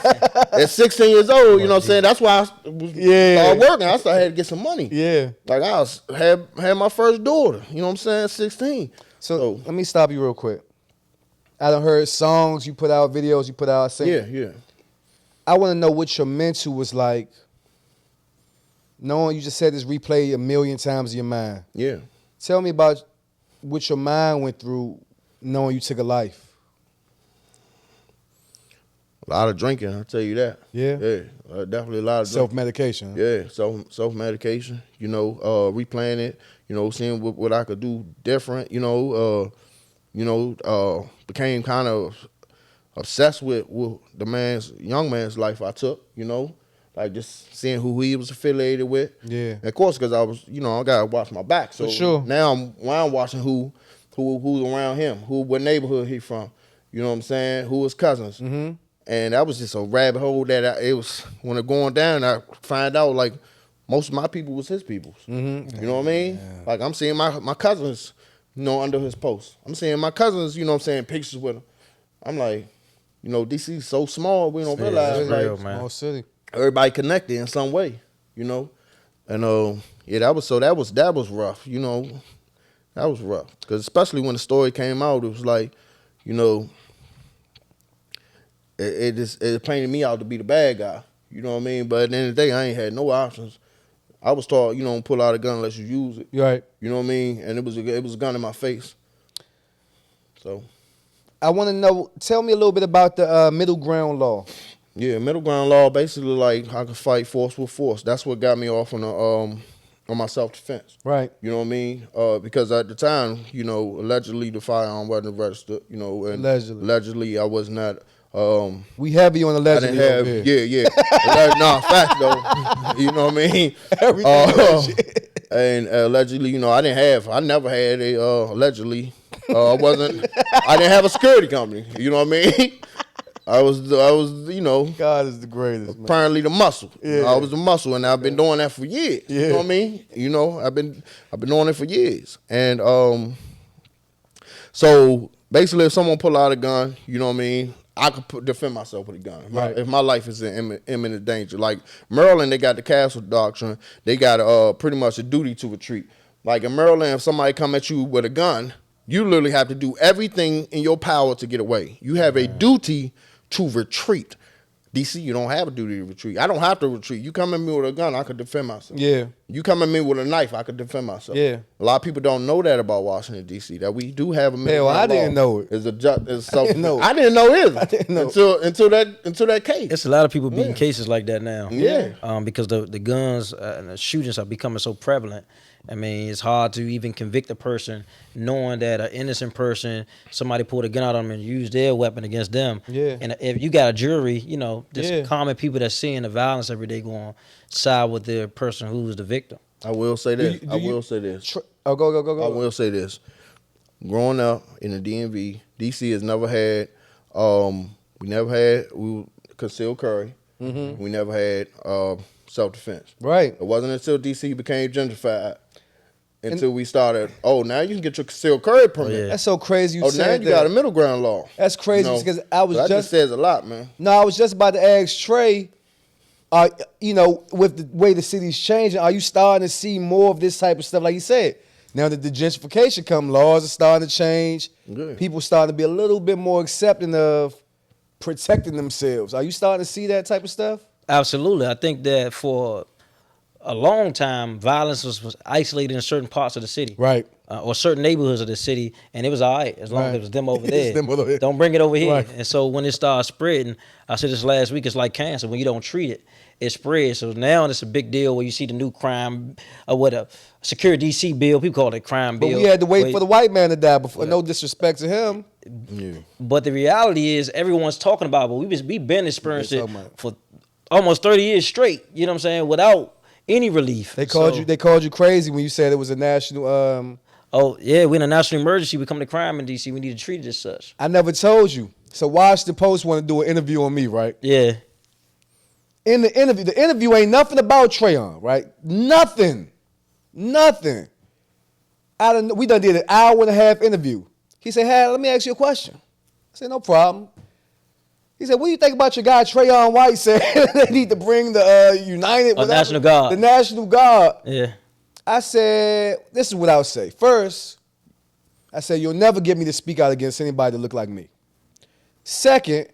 at 16 years old. You know what I'm saying? That's why I started working. I started to get some money. Yeah. Like I had my first daughter. You know what I'm saying? 16. So let me stop you real quick. I done heard songs you put out, videos you put out. Yeah. I want to know what your mental was like. Knowing you just said this replay 1,000,000 times in your mind. Yeah. Tell me about what your mind went through knowing you took a life. A lot of drinking, I'll tell you that. Yeah? Yeah, definitely a lot of self-medication. Yeah, self-medication, you know, replaying it, you know, seeing what I could do different, became kind of obsessed with the young man's life I took, you know, like just seeing who he was affiliated with. Yeah. And of course, because I was, you know, I got to watch my back. So for sure. Now I'm watching who's around him, what neighborhood he from, you know what I'm saying, who his cousins. Mm-hmm. And that was just a rabbit hole that it was, when it going down, I find out like most of my people was his peoples. Mm-hmm. You know what I mean? Yeah. Like I'm seeing my cousins, you know, under his post. I'm seeing my cousins, you know what I'm saying, pictures with him. I'm like, you know, DC is so small, we don't realize like real, man. Small city. Everybody connected in some way, you know. And that was rough, you know. That was rough. Because especially when the story came out, it was like, you know, it painted me out to be the bad guy. You know what I mean? But at the end of the day, I ain't had no options. I was taught, you know, pull out a gun unless you use it. Right. You know what I mean? And it was a gun in my face. So I want to know, tell me a little bit about the middle ground law. Yeah, middle ground law, basically like I can fight force with force. That's what got me off on my self-defense. Right. You know what I mean? Because at the time, you know, allegedly the firearm wasn't registered, you know, and allegedly I was not. We heavy on allegedly. I didn't have, yeah. Nah, fact though. You know what I mean? Everything. And allegedly, you know, I never had a allegedly. I didn't have a security company. You know what I mean? I was, you know. God is the greatest, man. Apparently the muscle. Yeah. I was the muscle, and I've been doing that for years. Yeah. You know what I mean? You know, I've been doing it for years. And so basically if someone pull out a gun, you know what I mean, I could defend myself with a gun. Right. If my life is in imminent danger. Like Maryland, they got the castle doctrine. They got pretty much a duty to retreat. Like in Maryland, if somebody come at you with a gun, you literally have to do everything in your power to get away. You have a duty to retreat. DC, you don't have a duty to retreat. I don't have to retreat. You come at me with a gun, I could defend myself. Yeah. You come at me with a knife, I could defend myself. Yeah. A lot of people don't know that about Washington, D.C., that we do have a middle ground I law. didn't know it. I didn't know. I didn't know either. I didn't know. Until that case. It's a lot of people beating cases like that now. Yeah. Because the guns and the shootings are becoming so prevalent. I mean, it's hard to even convict a person knowing that an innocent person, somebody pulled a gun out on them and used their weapon against them. Yeah. And if you got a jury, just common people that's seeing the violence every day going side with the person who's the victim. I will say this. I will say this. Go. I will say this. Growing up in the DMV, DC has never had, concealed carry. Mm-hmm. We never had self-defense. Right. It wasn't until DC became gentrified until we started, now you can get your concealed carry permit. Yeah. That's so crazy Now you got a middle ground law. That's crazy because I was that just says a lot, man. No, I was just about to ask Trey, with the way the city's changing, are you starting to see more of this type of stuff like you said? Now that the gentrification come, laws are starting to change. Good. People starting to be a little bit more accepting of protecting themselves. Are you starting to see that type of stuff? Absolutely. I think that for a long time, violence was isolated in certain parts of the city. Right. Or certain neighborhoods of the city, and it was all right as long as it was them over there. Them over there. Don't bring it over here. Right. And so when it starts spreading, I said this last week, it's like cancer. When you don't treat it, it spreads. So now it's a big deal where you see the new crime, a secure DC bill. People call it crime bill. But we had to wait for the white man to die before. No disrespect to him. Yeah. But the reality is, everyone's talking about it, but we've been experiencing it for almost 30 years straight. You know what I'm saying? Without any relief. They called you crazy when you said it was a national. Oh yeah, we're in a national emergency. We come to crime in DC. We need to treat it as such. I never told you. So Washington Post want to do an interview on me, right? Yeah. In the interview ain't nothing about Trayon, right? Nothing. We done did an hour and a half interview. He said, "Hey, let me ask you a question." I said, "No problem." He said, "What do you think about your guy Trayon White said they need to bring the United National Guard? The National Guard." Yeah. I said, "This is what I would say. First, I said you'll never get me to speak out against anybody that look like me. Second,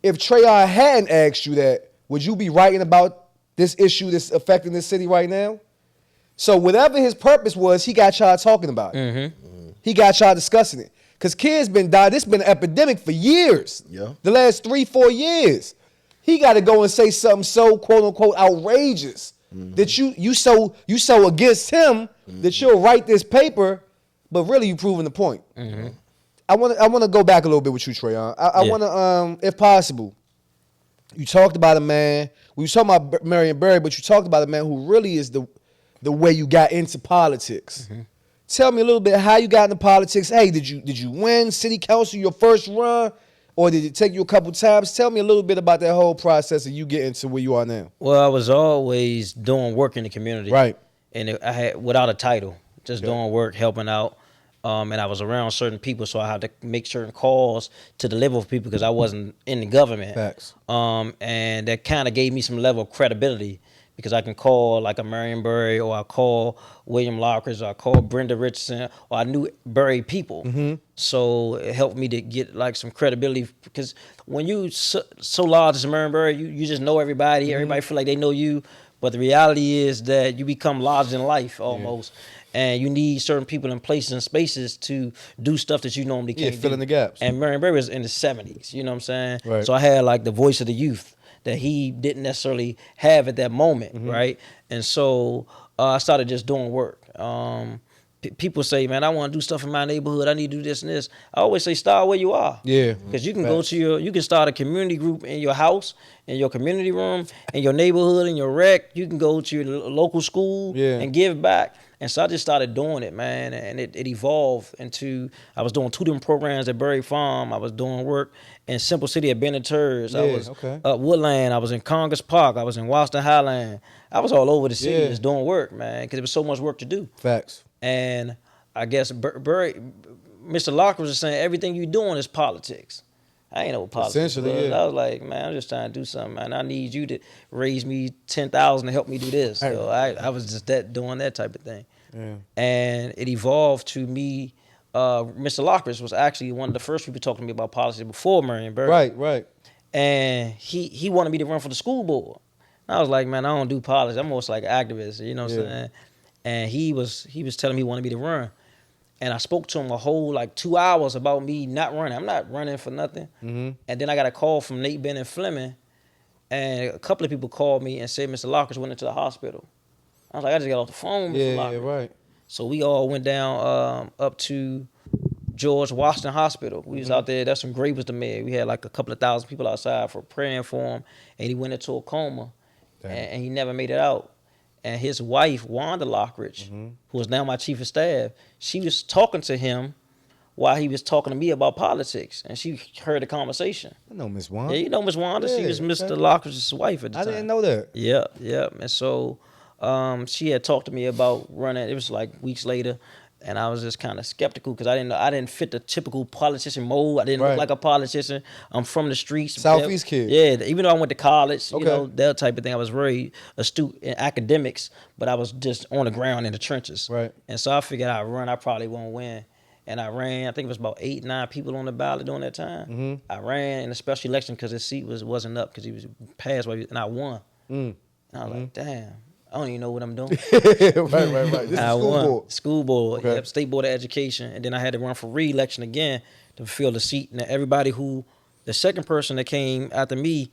if Trayon hadn't asked you that, would you be writing about this issue that's affecting this city right now?" So whatever his purpose was, he got y'all talking about it. Mm-hmm. He got y'all discussing it. Because kids been dying. This been an epidemic for years. Yeah. The last 3-4 years. He got to go and say something so quote unquote outrageous that you so against him that you'll write this paper, but really you proving the point. Mm-hmm. I want to go back a little bit with you, Trayon. I want to, if possible, you talked about a man. We were talking about Marion Barry, but you talked about a man who really is the way you got into politics. Mm-hmm. Tell me a little bit how you got into politics. Hey, did you win city council your first run, or did it take you a couple times? Tell me a little bit about that whole process of you getting to where you are now. Well, I was always doing work in the community, right? And I had without a title, just doing work, helping out. And I was around certain people, so I had to make certain calls to deliver for people because I wasn't in the government. Facts. And that kind of gave me some level of credibility because I can call like a Marion Barry, or I call William Lockridge, or I call Brenda Richardson, or I knew Barry people. Mm-hmm. So it helped me to get like some credibility because when you so large as Marion Barry, you just know everybody. Mm-hmm. Everybody feel like they know you. But the reality is that you become larger than life almost. Yeah. And you need certain people in places and spaces to do stuff that you normally can't do. Fill in the gaps. And Marion Barry was in the 70s, you know what I'm saying? Right. So I had like the voice of the youth that he didn't necessarily have at that moment, mm-hmm. right? And so I started just doing work. People say, man, I want to do stuff in my neighborhood. I need to do this and this. I always say, start where you are. Yeah. Because you can go to you can start a community group in your house, in your community room, in your neighborhood, in your rec. You can go to your local school and give back. And so I just started doing it, man, and it evolved into, I was doing 2 different programs at Berry Farm. I was doing work in Simple City at Bennett Terrace. I was up Woodland. I was in Congress Park. I was in Washington Highland. I was all over the city just doing work, man, because there was so much work to do. Facts. And I guess Mr. Locker was saying everything you're doing is politics. I ain't know what politics was. Essentially, yeah. I was like, man, I'm just trying to do something, man. I need you to raise me 10,000 to help me do this. So I was just doing that type of thing. Yeah. And it evolved to me. Mr. Lockridge was actually one of the first people talking to me about politics before Marion Barry. Right. And he wanted me to run for the school board. And I was like, man, I don't do politics. I'm almost like an activist, you know what I'm saying? And he was telling me he wanted me to run. And I spoke to him a whole 2 hours about me not running. I'm not running for nothing. Mm-hmm. And then I got a call from Nate Ben and Fleming, and a couple of people called me and said Mr. Lockridge went into the hospital. I was like, I just got off the phone with Mr. Lockridge. Yeah, right. So we all went down up to George Washington Hospital. We was out there. That's when Gray was the mayor. We had a couple of thousand people outside for praying for him, and he went into a coma, and he never made it out. And his wife, Wanda Lockridge, who is now my chief of staff, she was talking to him while he was talking to me about politics. And she heard the conversation. I know Miss Wanda. Yeah, you know Miss Wanda. Yeah, she was Mr. Lockridge's wife at the time. I didn't know that. Yeah. And so she had talked to me about running. It was weeks later. And I was just kind of skeptical because I didn't fit the typical politician mold. I didn't look like a politician. I'm from the streets. Southeast kid. Yeah, even though I went to college, you know, that type of thing. I was very astute in academics, but I was just on the ground in the trenches. Right. And so I figured I'd run. I probably won't win. And I ran. I think it was about 8, 9 people on the ballot during that time. Mm-hmm. I ran in a special election because his seat wasn't up because he was passed, and I won. And I was like, damn. I don't even know what I'm doing. right. This is school board. School board, Okay. yep, State Board of Education. And then I had to run for re-election again to fill the seat. And everybody the second person that came after me,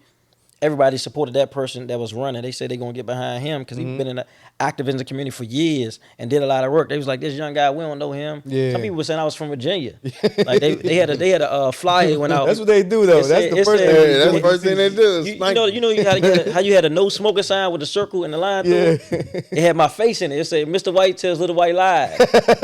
everybody supported that person that was running. They said they're going to get behind him because he's been in the activism community for years and did a lot of work. They was like, this young guy, we don't know him. Yeah. Some people were saying I was from Virginia. they had a flyer that went out. That's what they do, though. That's the first thing. That's the first thing they do. You know how you had a no smoking sign with the circle and the line through it? It had my face in it. It said, Mr. White tells little white lies.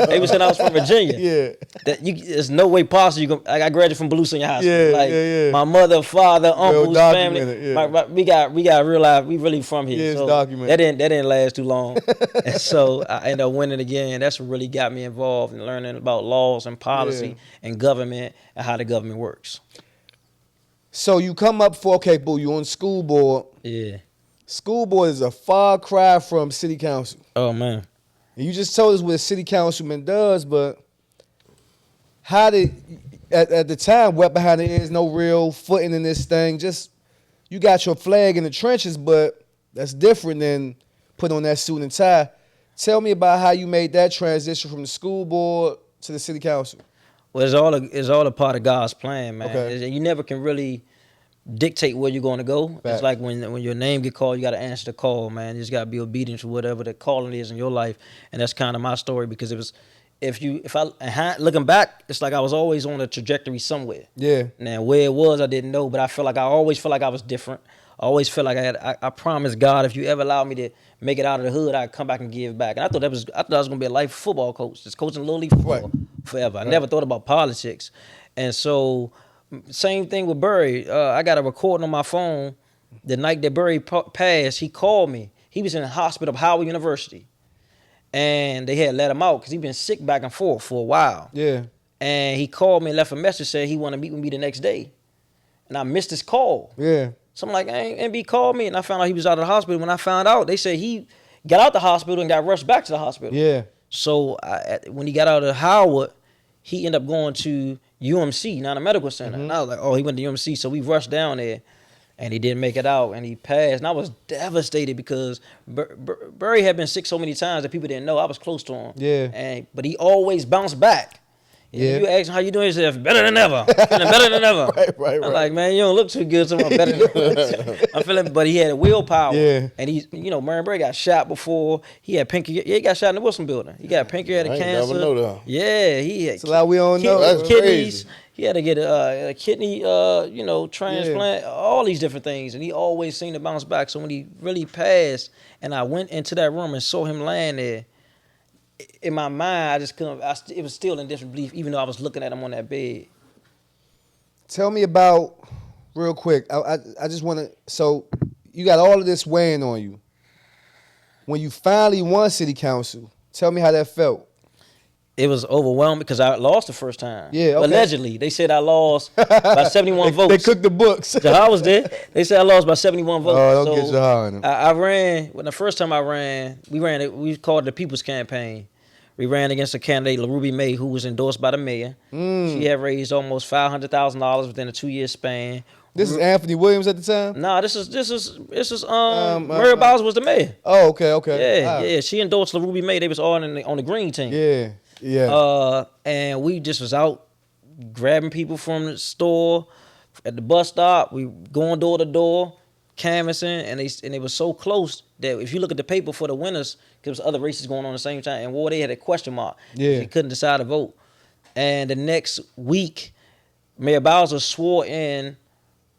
They were saying I was from Virginia. Yeah. There's no way possible I graduated from Blue Senior High School. Yeah. My mother, father, uncles, family. We got realize we really from here. Yeah, it's so documented. that didn't last too long. And so I ended up winning again. That's what really got me involved in learning about laws and policy and government and how the government works. So you come up for, you on school board. Yeah. School board is a far cry from city council. Oh, man. And you just told us what a city councilman does, but how did, at the time, wet behind the ears, no real footing in this thing, just, you got your flag in the trenches, but that's different than putting on that suit and tie. Tell me about how you made that transition from the school board to the city council. Well, it's all a part of God's plan, man. Okay. You never can really dictate where you're going to go. Fact. It's like when your name get called, you got to answer the call, man. You just got to be obedient to whatever the calling is in your life, and that's kind of my story because it was. If I looking back, it's like I was always on a trajectory somewhere. Yeah. Now where it was, I didn't know, but I always felt like I was different. I always felt like I promised God, if you ever allow me to make it out of the hood, I'd come back and give back. And I thought I was gonna be a life football coach, just coaching little league football forever. I never thought about politics. And so same thing with Burry. I got a recording on my phone the night that Burry passed. He called me. He was in the hospital of Howard University. And they had let him out because he'd been sick back and forth for a while. Yeah. And he called me and left a message saying he wanted to meet with me the next day. And I missed his call. Yeah. So I'm like, MB called me, and I found out he was out of the hospital. When I found out, they said he got out the hospital and got rushed back to the hospital. Yeah. So when he got out of Howard, he ended up going to UMC, not a medical center. And I was like, oh, he went to UMC. So we rushed down there. And he didn't make it out, and he passed. And I was devastated because Burry had been sick so many times that people didn't know. I was close to him. Yeah. But he always bounced back. Yeah. You ask him, how you doing? He said, better than ever. Feeling better than ever. Right. I'm like, man, you don't look too good, so I'm better than ever. I'm feeling, but he had willpower. Yeah. And Marion Burry got shot before. He had he got shot in the Wilson building. He got pancreatic cancer. Never know that. Yeah, he had It's a lot we don't know. That's kidneys. crazy. He had to get a kidney, transplant, all these different things. And he always seemed to bounce back. So when he really passed and I went into that room and saw him laying there, in my mind, I just couldn't, it was still in disbelief, even though I was looking at him on that bed. Tell me about, real quick, I just want to, so you got all of this weighing on you. When you finally won city council, tell me how that felt. It was overwhelming because I lost the first time. Yeah, okay. Allegedly, they said I lost by 71 votes. They cooked the books. Jahar was there. They said I lost by 71 votes. Oh, don't get Jahar in them. I ran. When the first time I ran, we called it the People's Campaign. We ran against a candidate, LaRuby May, who was endorsed by the mayor. She had raised almost $500,000 within a 2-year span. This is Anthony Williams at the time? Nah, this is Murray Bowser was the mayor. Oh, okay. Yeah. She endorsed LaRuby May. They was all on the green team. Yeah. And we just was out grabbing people from the store at the bus stop. We going door to door, canvassing, and they was so close that if you look at the paper for the winners, there was other races going on at the same time, and they had a question mark. Yeah. They couldn't decide to vote. And the next week, Mayor Bowser swore in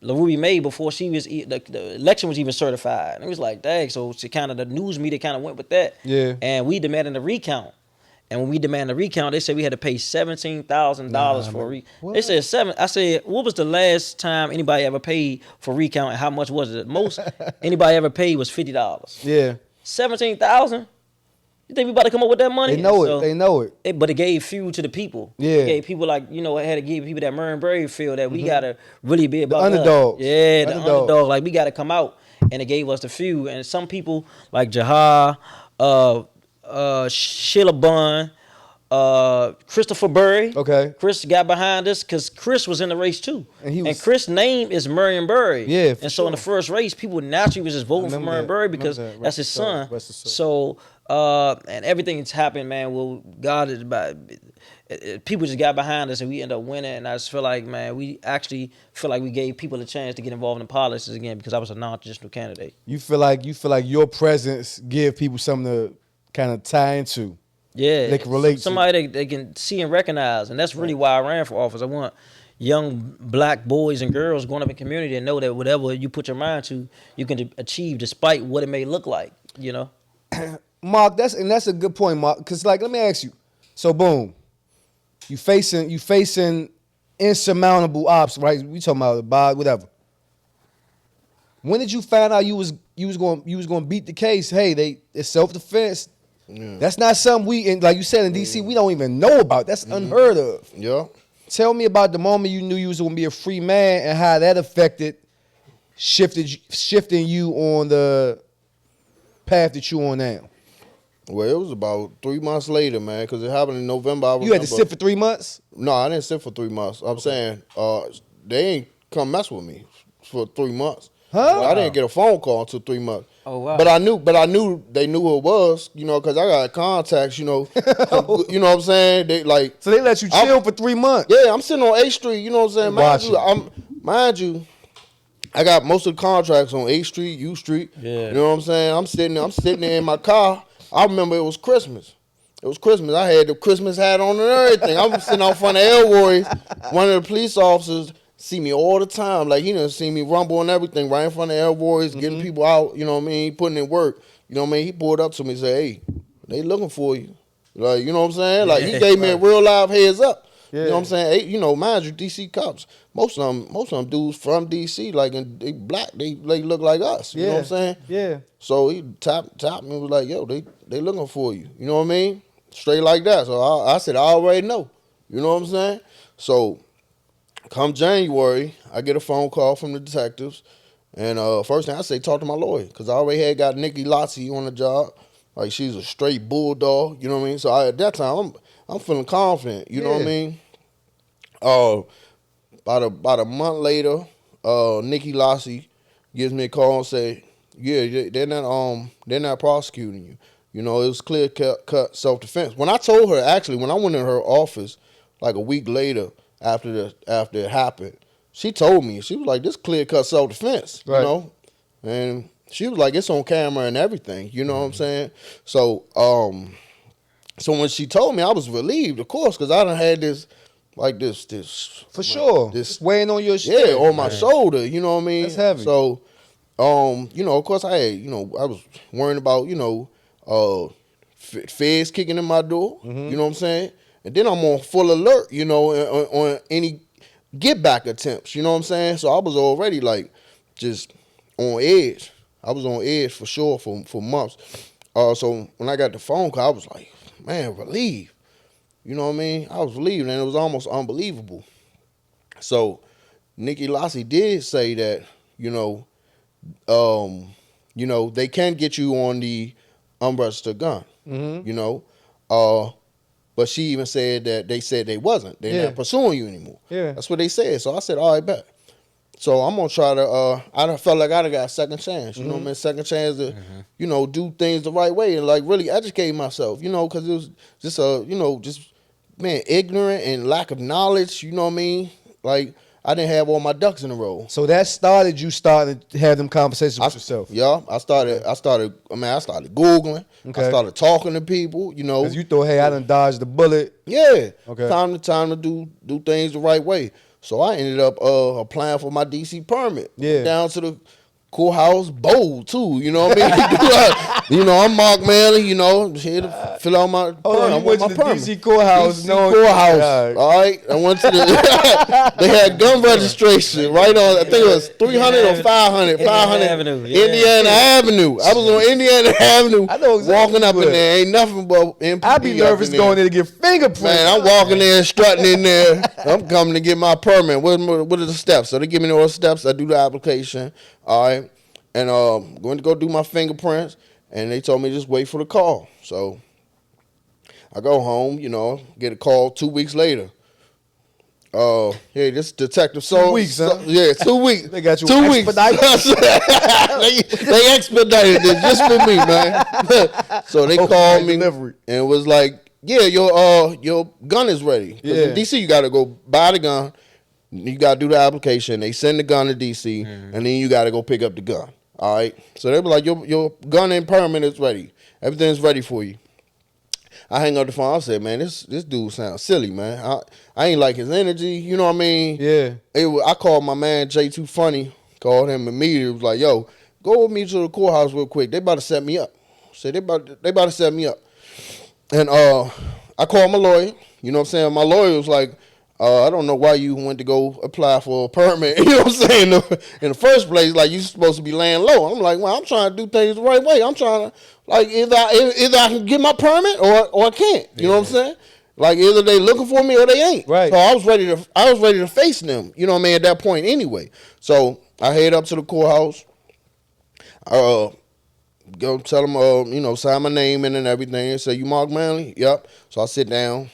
LaRuby May before the election was even certified. And it was like, dang, so the news media kind of went with that. Yeah. And we demanded a recount. And when we demanded a recount, they said we had to pay $17,000 for a recount. They said $7,000. I said, what was the last time anybody ever paid for recount, and how much was it? Most anybody ever paid was $50. Yeah. $17,000? You think we about to come up with that money? They know it. They know it. But it gave fuel to the people. Yeah. It gave people it had to give people that Murray Berry feel that we got to really be about the underdogs. Yeah, the underdog. Like, we got to come out. And it gave us the fuel. And some people like Jahar, Sheila Bunn, Christopher Burry. Okay. Chris got behind us because Chris was in the race too. And Chris' name is Murray Berry. Yeah. And so in the first race, people naturally was just voting for Murray Berry because that's his son. So and everything that's happened, man. Well, God is about. People just got behind us and we end up winning. And I just feel like, man, we actually feel like we gave people a chance to get involved in politics again because I was a non-traditional candidate. You feel like your presence give people something to kind of tie into. Yeah, they can relate somebody they can see and recognize, and that's really why I ran for office. I want young black boys and girls growing up in the community to know that whatever you put your mind to, you can achieve despite what it may look like. You know, Mark, that's a good point, Mark. Because let me ask you. So boom, you facing insurmountable odds, right? We talking about whatever. When did you find out you was going to beat the case? Hey, it's self-defense. Yeah. That's not something like you said in DC, we don't even know about. That's unheard of. Yeah. Tell me about the moment you knew you was going to be a free man and how that shifting you on the path that you on now. Well, it was about 3 months later, man, because it happened in November. You had to sit for 3 months? No, I didn't sit for 3 months. I'm saying they ain't come mess with me for 3 months. Huh? I didn't get a phone call until 3 months. Oh wow! But I knew they knew who it was, because I got contacts, you know what I'm saying? So they let you chill for 3 months. Yeah, I'm sitting on 8th Street, you know what I'm saying? Mind you, I got most of the contracts on 8th Street, U Street. Yeah. You know what I'm saying? I'm sitting there in my car. I remember it was Christmas. It was Christmas. I had the Christmas hat on and everything. I'm sitting out front of Elroy's. One of the police officers see me all the time. Like, he done see me rumble and everything right in front of Elroy's, getting people out, you know what I mean, putting in work. You know what I mean? He pulled up to me and said, hey, they looking for you. Like, you know what I'm saying? Like, he gave me a real live heads up. Yeah. You know what I'm saying? Hey, mind you, DC cops, most of them dudes from DC, like, and they black, they look like us. You know what I'm saying? Yeah. So he tapped me and was like, yo, they looking for you. You know what I mean? Straight like that. So I said, I already know. You know what I'm saying? So come January, I get a phone call from the detectives. And first thing I say, talk to my lawyer. Because I already had got Nikki Lotzie on the job. Like, she's a straight bulldog. You know what I mean? So at that time, I'm feeling confident. You know what I mean? About a month later, Nikki Lotzie gives me a call and say, yeah, they're not prosecuting you. You know, it was clear cut self-defense. When I told her, actually, when I went in her office like a week later after it happened, she told me, she was like, this clear cut self-defense, right. You know? And she was like, it's on camera and everything, you know what I'm saying? So so when she told me, I was relieved, of course, because I done had this for sure. This weighing on your shoulder. Yeah, on my shoulder, you know what I mean? That's heavy. So of course I had, I was worrying about, feds kicking in my door, you know what I'm saying? And then I'm on full alert, on any get back attempts, you know what I'm saying? So I was already like just on edge. I was on edge for sure for months. So when I got the phone call, I was like, man, relieved. You know what I mean? I was leaving, and it was almost unbelievable. So Nikki Lassie did say that, they can get you on the unregistered gun. But she even said that they said they wasn't. They're not pursuing you anymore. Yeah. That's what they said. So I said, all right, bet. So I'm gonna try to. I done felt like I done got a second chance. You know what I mean? Second chance to, do things the right way and like really educate myself. Because it was just ignorant and lack of knowledge. You know what I mean? Like I didn't have all my ducks in a row. So that started you starting to have them conversations with yourself. Yeah, I started Googling. Okay. I started talking to people. Because you thought, hey, I done dodged the bullet. Yeah. Okay. Time to do things the right way. So I ended up applying for my DC permit. Yeah. Down to the courthouse bold too. You know what I mean? I'm Mark Manley. Here to fill out my. Oh, you went to the permit. DC courthouse. DC courthouse. All right. I went to the. They had gun registration right on. I think it was 300 or 500. 500 Avenue. Yeah. Indiana Avenue. I was on Indiana Avenue. I know exactly walking up in there. Ain't nothing but MPD. I'd be nervous going there to get fingerprints. Man, I'm walking there, strutting in there. I'm coming to get my permit. What are the steps? So they give me all the steps. I do the application. All right. And going to go do my fingerprints. And they told me just wait for the call. So I go home, get a call 2 weeks later. Hey, this detective so 2 weeks, huh? Yeah, 2 weeks. They got you 2 weeks. expedited. they expedited it just for me, man. So they called me delivery. and was like, yeah, your gun is ready. 'Cause in DC, you got to go buy the gun. You got to do the application. They send the gun to DC, and then you got to go pick up the gun. All right. So they were like, your gun and permit is ready. Everything's ready for you. I hang up the phone. I said, man, this dude sounds silly, man. I ain't like his energy. You know what I mean? Yeah. I called my man Jay Too Funny. Called him immediately. Was like, yo, go with me to the courthouse real quick. They about to set me up. Said they about to set me up. And I called my lawyer. You know what I'm saying? My lawyer was like, I don't know why you went to go apply for a permit. You know what I'm saying? In the first place, like, you supposed to be laying low. I'm like, well, I'm trying to do things the right way. I'm trying to, like, either I can get my permit or I can't. You know what I'm saying? Like, either they looking for me or they ain't. Right. So I was ready to face them. You know what I mean? At that point, anyway. So I head up to the courthouse. Go tell them, sign my name in and everything. And say, you Mark Manley? Yep. So I sit down.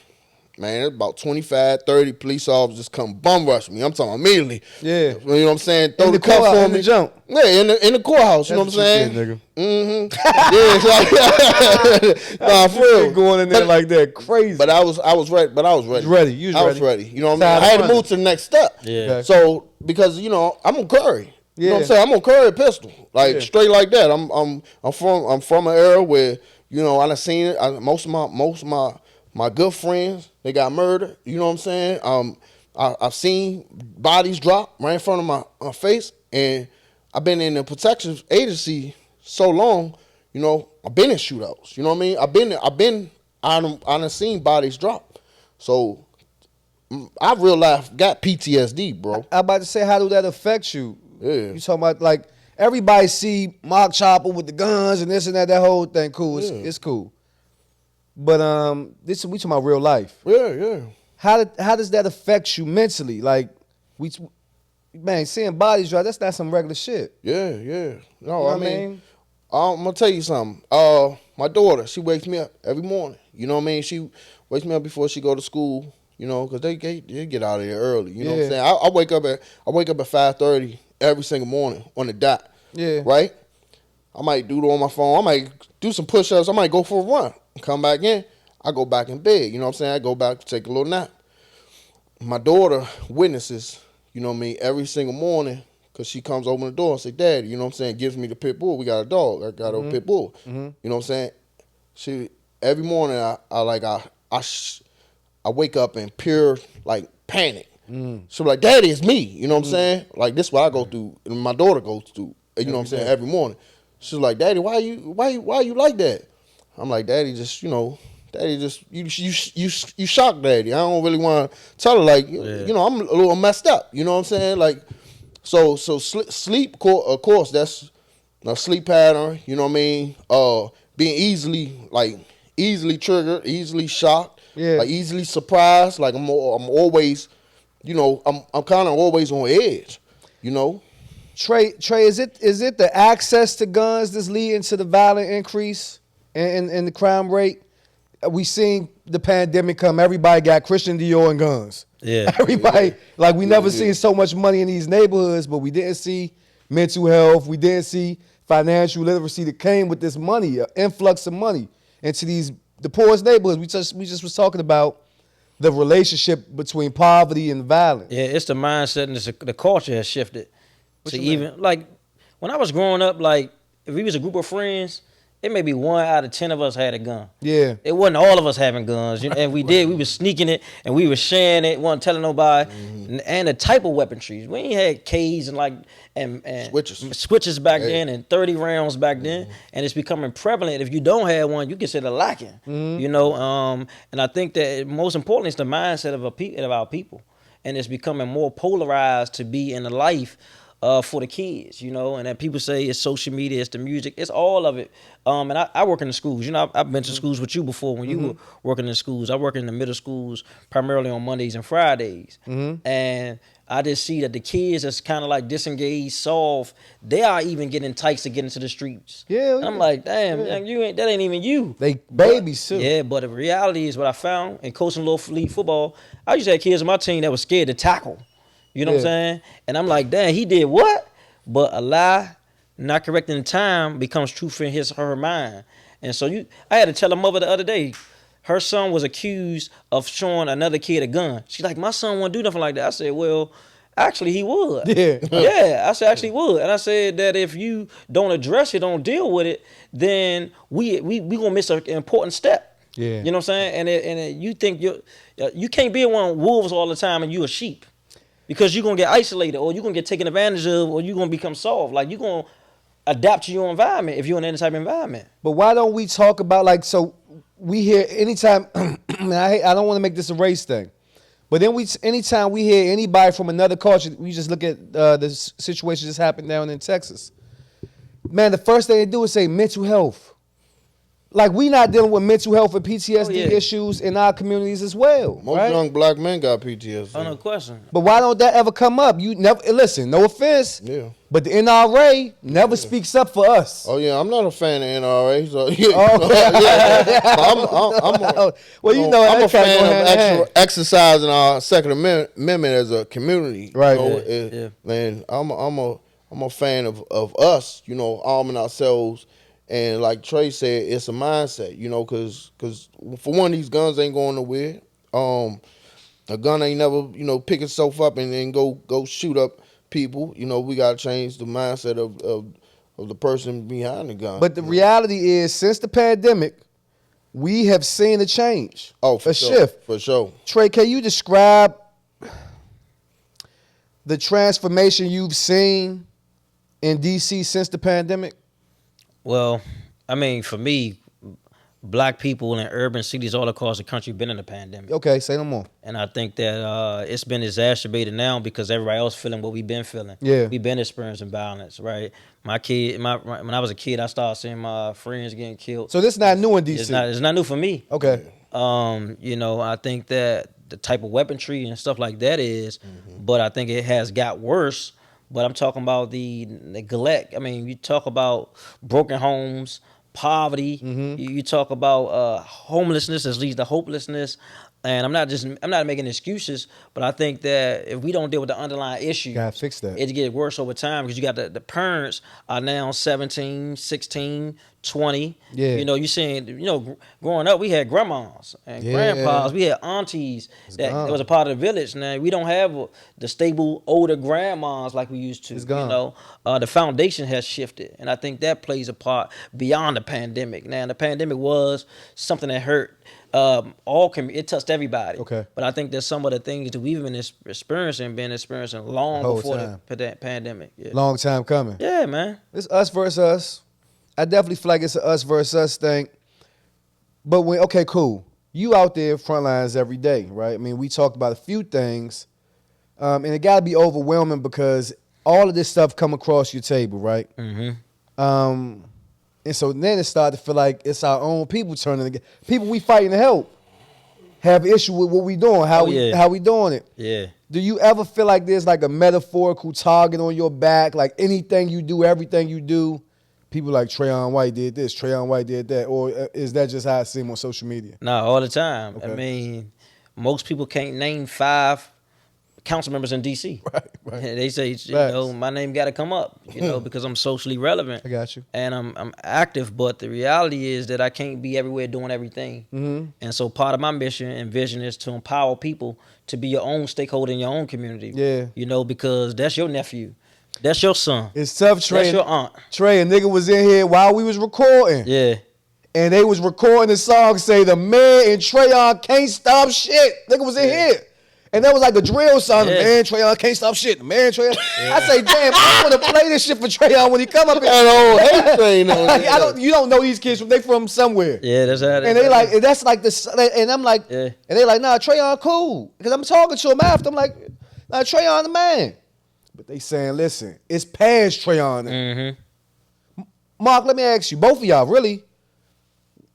Man, it's about 25, 30 police officers come bum rush me. I'm talking immediately. Yeah. You know what I'm saying? Throw In the the cuffs courthouse, on in me. the jump. Yeah, in the courthouse. You know what I'm saying? Nigga. Mm-hmm. Yeah. Nah, for real. Going in there like that, crazy. But I was ready. You was ready. You was I was ready. ready. You know what I mean? I had to move to the next step. Yeah. Okay. So because I'm on Curry. You know what I'm saying? I'm on Curry pistol, like straight like that. I'm from an era where I done seen it. Most of my good friends, they got murdered. You know what I'm saying? I've seen bodies drop right in front of my face, and I've been in the protection agency so long. I've been in shootouts. You know what I mean? I done seen bodies drop. So I real life got PTSD, bro. I'm about to say, how do that affect you? Yeah. You talking about, like, everybody see Mark Choppa with the guns and this and that whole thing. Cool. It's cool. But we talking about real life. Yeah. How does that affect you mentally? Like, seeing bodies drop, that's not some regular shit. Yeah. No, You know what I mean? I'm gonna tell you something. My daughter, she wakes me up every morning. You know what I mean? She wakes me up before she go to school. Because they get out of there early. You know what I'm saying? I wake up at 5:30 every single morning on the dot. Yeah. Right? I might do it on my phone. I might do some push-ups. I might go for a run. Come back in. I go back in bed. You know what I'm saying? I go back to take a little nap. My daughter witnesses, every single morning, because she comes open the door and say, Daddy, you know what I'm saying, gives me the pit bull. We got a dog. I got a pit bull. You know what I'm saying? She every morning I wake up in pure like panic. She'll be like, Daddy, it's me. You know what I'm saying? Like, this is what I go through and my daughter goes through. You know what I'm saying? Every morning. She's like, Daddy, why you like that? I'm like, Daddy, just you shocked, Daddy. I don't really want to tell her, like, I'm a little messed up. You know what I'm saying? Like, so sleep, of course, that's a sleep pattern. You know what I mean? Being easily triggered, easily shocked. Yeah. Like easily surprised. Like I'm always, you know, I'm kind of always on edge. You know. Trey, is it the access to guns that's leading to the violent increase in the crime rate? We seen the pandemic come. Everybody got Christian Dior and guns. Yeah. Everybody, like we never seen so much money in these neighborhoods, but we didn't see mental health. We didn't see financial literacy that came with this money, an influx of money into the poorest neighborhoods. We just was talking about the relationship between poverty and violence. Yeah, it's the mindset and the culture has shifted. What To you even like when I was growing up, like if we was a group of friends, it may be 1 out of 10 of us had a gun. Yeah. It wasn't all of us having guns, you know, and we was sneaking it and we was sharing it, wasn't telling nobody. And the type of weaponry. We ain't had K's and switches back then and 30 rounds back then. And it's becoming prevalent. If you don't have one, you consider lacking. You know, and I think that most importantly it's the mindset of our people. And it's becoming more polarized to be in the life for the kids, you know, and then people say it's social media, it's the music, it's all of it. And I work in the schools. You know, I've been to schools with you before when you were working in schools. I work in the middle schools primarily on Mondays and Fridays. And I just see that the kids that's kind of like disengaged, soft, they are even getting enticed to get into the streets. Yeah. And I'm like, damn, that ain't even you. They babies too. Yeah, but the reality is what I found in coaching little league football, I used to have kids on my team that was scared to tackle. You know what I'm saying? And I'm like, damn, he did what? But a lie, not correct in time, becomes truth in her mind. And so I had to tell a mother the other day, her son was accused of showing another kid a gun. She's like, my son won't do nothing like that. I said, well, actually he would. Yeah. Yeah, I said actually would. And I said that if you don't address it, don't deal with it, then we gonna miss an important step. Yeah. You know what I'm saying? And you think you can't be around wolves all the time and you a sheep. Because you're going to get isolated or you're going to get taken advantage of or you're going to become soft. Like, you're going to adapt to your environment if you're in any type of environment. But why don't we talk about, like, so we hear anytime, I don't want to make this a race thing, but then anytime we hear anybody from another culture, we just look at the situation that's happened down in Texas. Man, the first thing they do is say mental health. Like, we not dealing with mental health and PTSD issues in our communities as well. Most young black men got PTSD. Oh, no question. But why don't that ever come up? You never listen. No offense. Yeah. But the NRA never speaks up for us. Oh yeah, I'm not a fan of NRA. So I'm a fan of actual exercising our Second Amendment as a community. Right. You know, man, I'm a fan of us. You know, arming ourselves. And like Trey said, it's a mindset, you know, cause for one, these guns ain't going nowhere. A gun ain't never, you know, pick itself up and then go shoot up people. You know, we gotta change the mindset of the person behind the gun. But the reality is, since the pandemic, we have seen a change. Oh, for a sure, shift. For sure. Trey, can you describe the transformation you've seen in DC since the pandemic? Well, I mean, for me, black people in urban cities all across the country been in the pandemic. Okay, say no more. And I think that it's been exacerbated now because everybody else feeling what we've been feeling. Yeah. We've been experiencing violence, right? When I was a kid, I started seeing my friends getting killed. So this is not new in DC? It's not new for me. Okay. You know, I think that the type of weaponry and stuff like that is, but I think it has got worse. But I'm talking about the neglect. I mean, you talk about broken homes, poverty. You talk about homelessness, as leads to hopelessness. And I'm not making excuses, but I think that if we don't deal with the underlying issue, gotta fix that. It gets worse over time because you got the parents are now 17, 16, 20. Yeah. You know, you saying, you know, growing up, we had grandmas and grandpas. We had aunties that was a part of the village. Now, we don't have the stable older grandmas like we used to. It's gone. You know, the foundation has shifted. And I think that plays a part beyond the pandemic. Now, the pandemic was something that hurt. It touched everybody. Okay. But I think there's some of the things that we've been experiencing long before the pandemic. Yeah. Long time coming. Yeah, man. It's us versus us. I definitely feel like it's a us versus us thing. But okay, cool. You out there front lines every day, right? I mean, we talked about a few things, and it got to be overwhelming because all of this stuff come across your table, right? And so then it started to feel like it's our own people turning against people we fighting to help. have issue with what we doing, how we doing it. Yeah. Do you ever feel like there's like a metaphorical target on your back? Like anything you do, everything you do, people like Trayon White did this, Trayon White did that, or is that just how it seems on social media? No, all the time. Okay. I mean, most people can't name 5 council members in D.C. Right. They say, you know, my name got to come up, you know, because I'm socially relevant. I got you. And I'm active, but the reality is that I can't be everywhere doing everything. Mm-hmm. And so part of my mission and vision is to empower people to be your own stakeholder in your own community. Yeah. You know, because that's your nephew. That's your son. It's tough, Trey. That's your aunt. Trey, a nigga was in here while we was recording. Yeah. And they was recording the song say the man in Trayon can't stop shit. Nigga was in here. And that was like a drill song. The man Trayon can't stop shit. The man Trayon. I say, damn, I want to play this shit for Trayon when he come up. You don't know these kids. They from somewhere. Yeah, that's how. And they like, that's like the, and I'm like, and they like, nah, Trayon cool. Because I'm talking to him after. I'm like, nah, Trayon the man. But they saying, listen, it's past Trayon. Mm-hmm. Mark, let me ask you, both of y'all, really,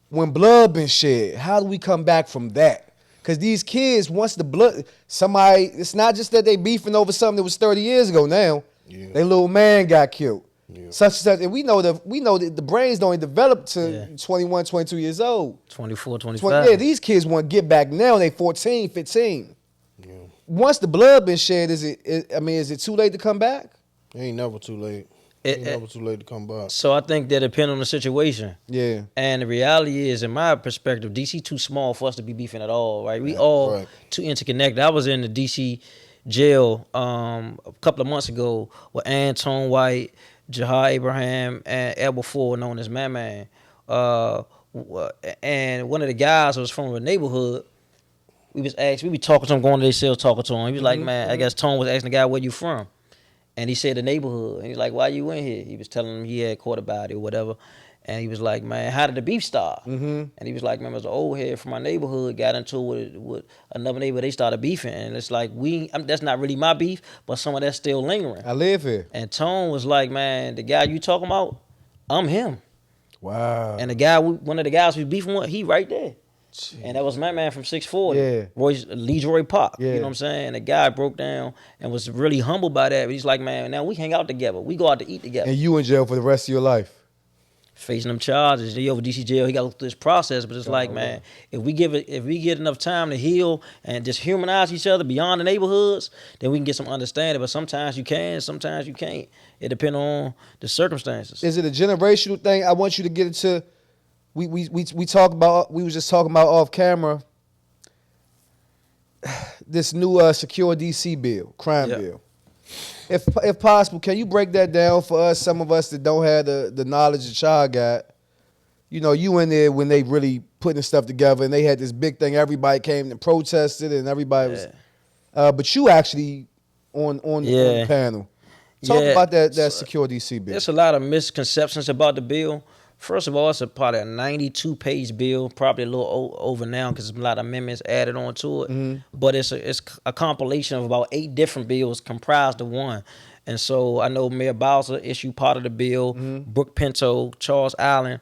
when blood been shed, how do we come back from that? Because these kids, once the blood, somebody, it's not just that they beefing over something that was 30 years ago now. Yeah. Their little man got killed. Yeah. Such. And we know that the brains don't develop to 21, 22 years old. 24, 25. Yeah, these kids want to get back now. They 14, 15. Yeah. Once the blood been shed, is it too late to come back? It ain't never too late. It's never too late to come back. So I think that depends on the situation. Yeah. And the reality is, in my perspective, DC too small for us to be beefing at all, right? We all too interconnected. I was in the DC jail a couple of months ago with Anton White, Jahar Abraham, and Elbow Ford, known as Man Man. And one of the guys was from a neighborhood. We be talking to him, going to their cells, talking to him. He was like, man, I guess Tone was asking the guy, where you from? And he said the neighborhood. And he's like, why you in here? He was telling him he had caught a body or whatever. And he was like, man, how did the beef start? Mm-hmm. And he was like, man, it was an old head from my neighborhood, got into it with another neighbor. They started beefing. And it's like, that's not really my beef, but some of that's still lingering. I live here. And Tone was like, man, the guy you talking about, I'm him. Wow. And the guy, one of the guys we beefing with, he right there. Jeez. And that was my man from 640, Leroy Pop. You know what I'm saying? And the guy broke down and was really humbled by that. But he's like, man, now we hang out together. We go out to eat together. And you in jail for the rest of your life. Facing them charges. They over DC jail. He got to go through this process. But it's like, man, if we get enough time to heal and just humanize each other beyond the neighborhoods, then we can get some understanding. But sometimes you can, sometimes you can't. It depends on the circumstances. Is it a generational thing? I want you to get into. We talk about. We was just talking about off camera. This new secure DC bill, crime bill. If possible, can you break that down for us? Some of us that don't have the knowledge that y'all got. You know, you in there when they really putting stuff together, and they had this big thing. Everybody came and protested, and everybody was. But you actually on the panel. Talk about that secure DC bill. There's a lot of misconceptions about the bill. First of all, it's probably a 92-page bill, probably a little over now because there's a lot of amendments added onto it. Mm-hmm. But it's a compilation of about 8 different bills comprised of one. And so I know Mayor Bowser issued part of the bill, Brooke Pinto, Charles Allen,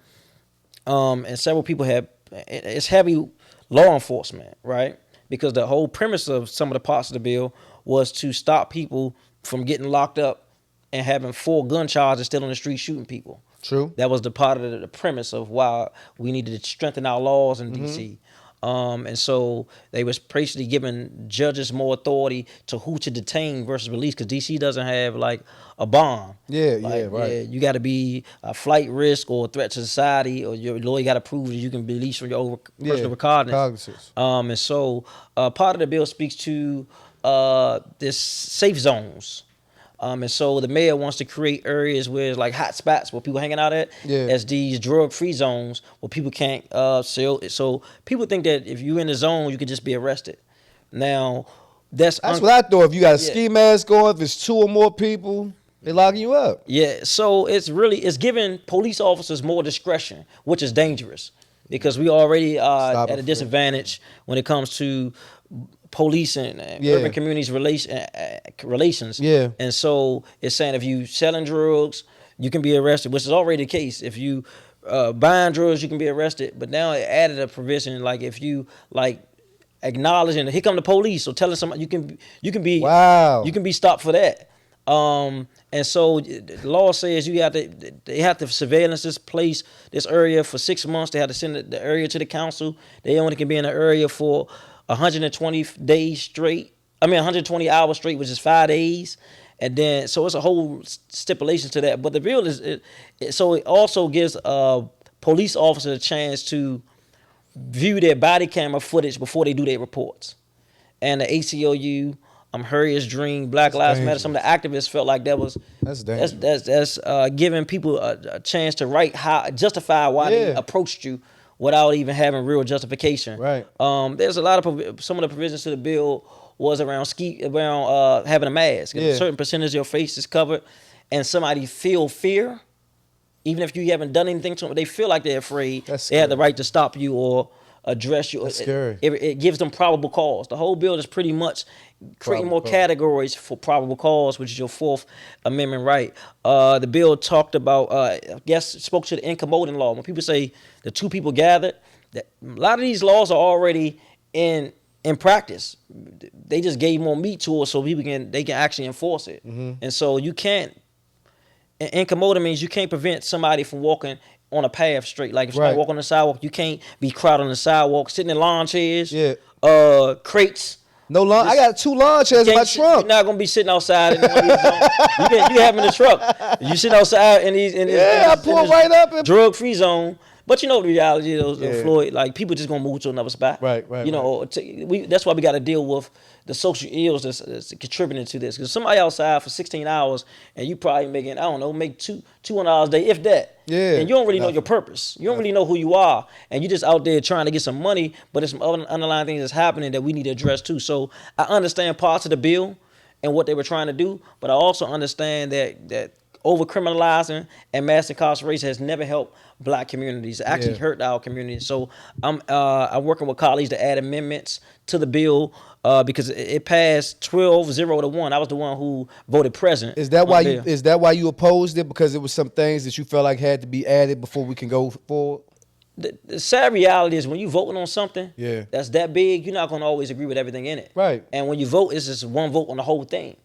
and several people have. It's heavy law enforcement, right? Because the whole premise of some of the parts of the bill was to stop people from getting locked up and having 4 gun charges still on the street shooting people. True. That was the part of the premise of why we needed to strengthen our laws in D.C. And so they was basically giving judges more authority to who to detain versus release, because D.C. doesn't have like a bond. Right. You got to be a flight risk or a threat to society, or your lawyer got to prove that you can be released from your personal recognizance. And so part of the bill speaks to this safe zones. And so the mayor wants to create areas where it's like hot spots where people hanging out at as these drug-free zones where people can't sell. So people think that if you're in the zone, you could just be arrested. Now, that's what I thought. If you got a ski mask on, if it's 2 or more people, they locking you up. Yeah, so it's giving police officers more discretion, which is dangerous because we already are at a disadvantage when it comes to police and urban communities relations. Yeah. And so it's saying if you selling drugs, you can be arrested, which is already the case. If you buying drugs, you can be arrested. But now it added a provision like if you like acknowledging here come the police, or telling somebody you can be Wow. you can be stopped for that. And so the law says they have to surveillance this area for 6 months. They have to send the area to the council. They only can be in the area for 120 days straight. 120 hours straight, which is 5 days. And then, so it's a whole stipulation to that. But the bill so it also gives a police officer a chance to view their body camera footage before they do their reports. And the ACLU, Harriet's Dream, Black Lives Matter, some of the activists felt like that's dangerous. That's giving people a chance to justify why they approached you without even having real justification. Right. There's a lot of some of the provisions to the bill was around having a mask. A certain percentage of your face is covered, and somebody feel fear, even if you haven't done anything to them, they feel like they're afraid. They have the right to stop you or address you. That's scary. It gives them probable cause. The whole bill is pretty much creating more categories for probable cause, which is your Fourth Amendment right. The bill talked about, spoke to the incommoding law. When people say the two people gathered, a lot of these laws are already in practice. They just gave more meat to it so people can actually enforce it. Mm-hmm. And so you can't. Incommoding means you can't prevent somebody from walking on a path straight. Like if somebody walk on the sidewalk, you can't be crowded on the sidewalk, sitting in lawn chairs, crates. No lawn. I got 2 lawn chairs in my trunk. You're not gonna be sitting outside in one of these zones. You have in the truck. You sit outside in these. I pull right up and drug-free zone. But you know the reality is, Floyd, like people just gonna move to another spot. Right. That's why we got to deal with the social ills that's contributing to this. Because somebody outside for 16 hours and you probably making, I don't know, make $200 a day, if that. Yeah. And you don't really know your purpose. You don't really know who you are. And you just out there trying to get some money, but there's some other underlying things that's happening that we need to address too. So I understand parts of the bill and what they were trying to do, but I also understand that over-criminalizing and mass incarceration has never helped Black communities. It actually hurt our community. So I'm working with colleagues to add amendments to the bill because it passed 12-0 to 1. I was the one who voted present. Is that why you opposed it? Because it was some things that you felt like had to be added before we can go forward? The sad reality is when you voting on something that's that big, you're not going to always agree with everything in it. Right. And when you vote, it's just one vote on the whole thing.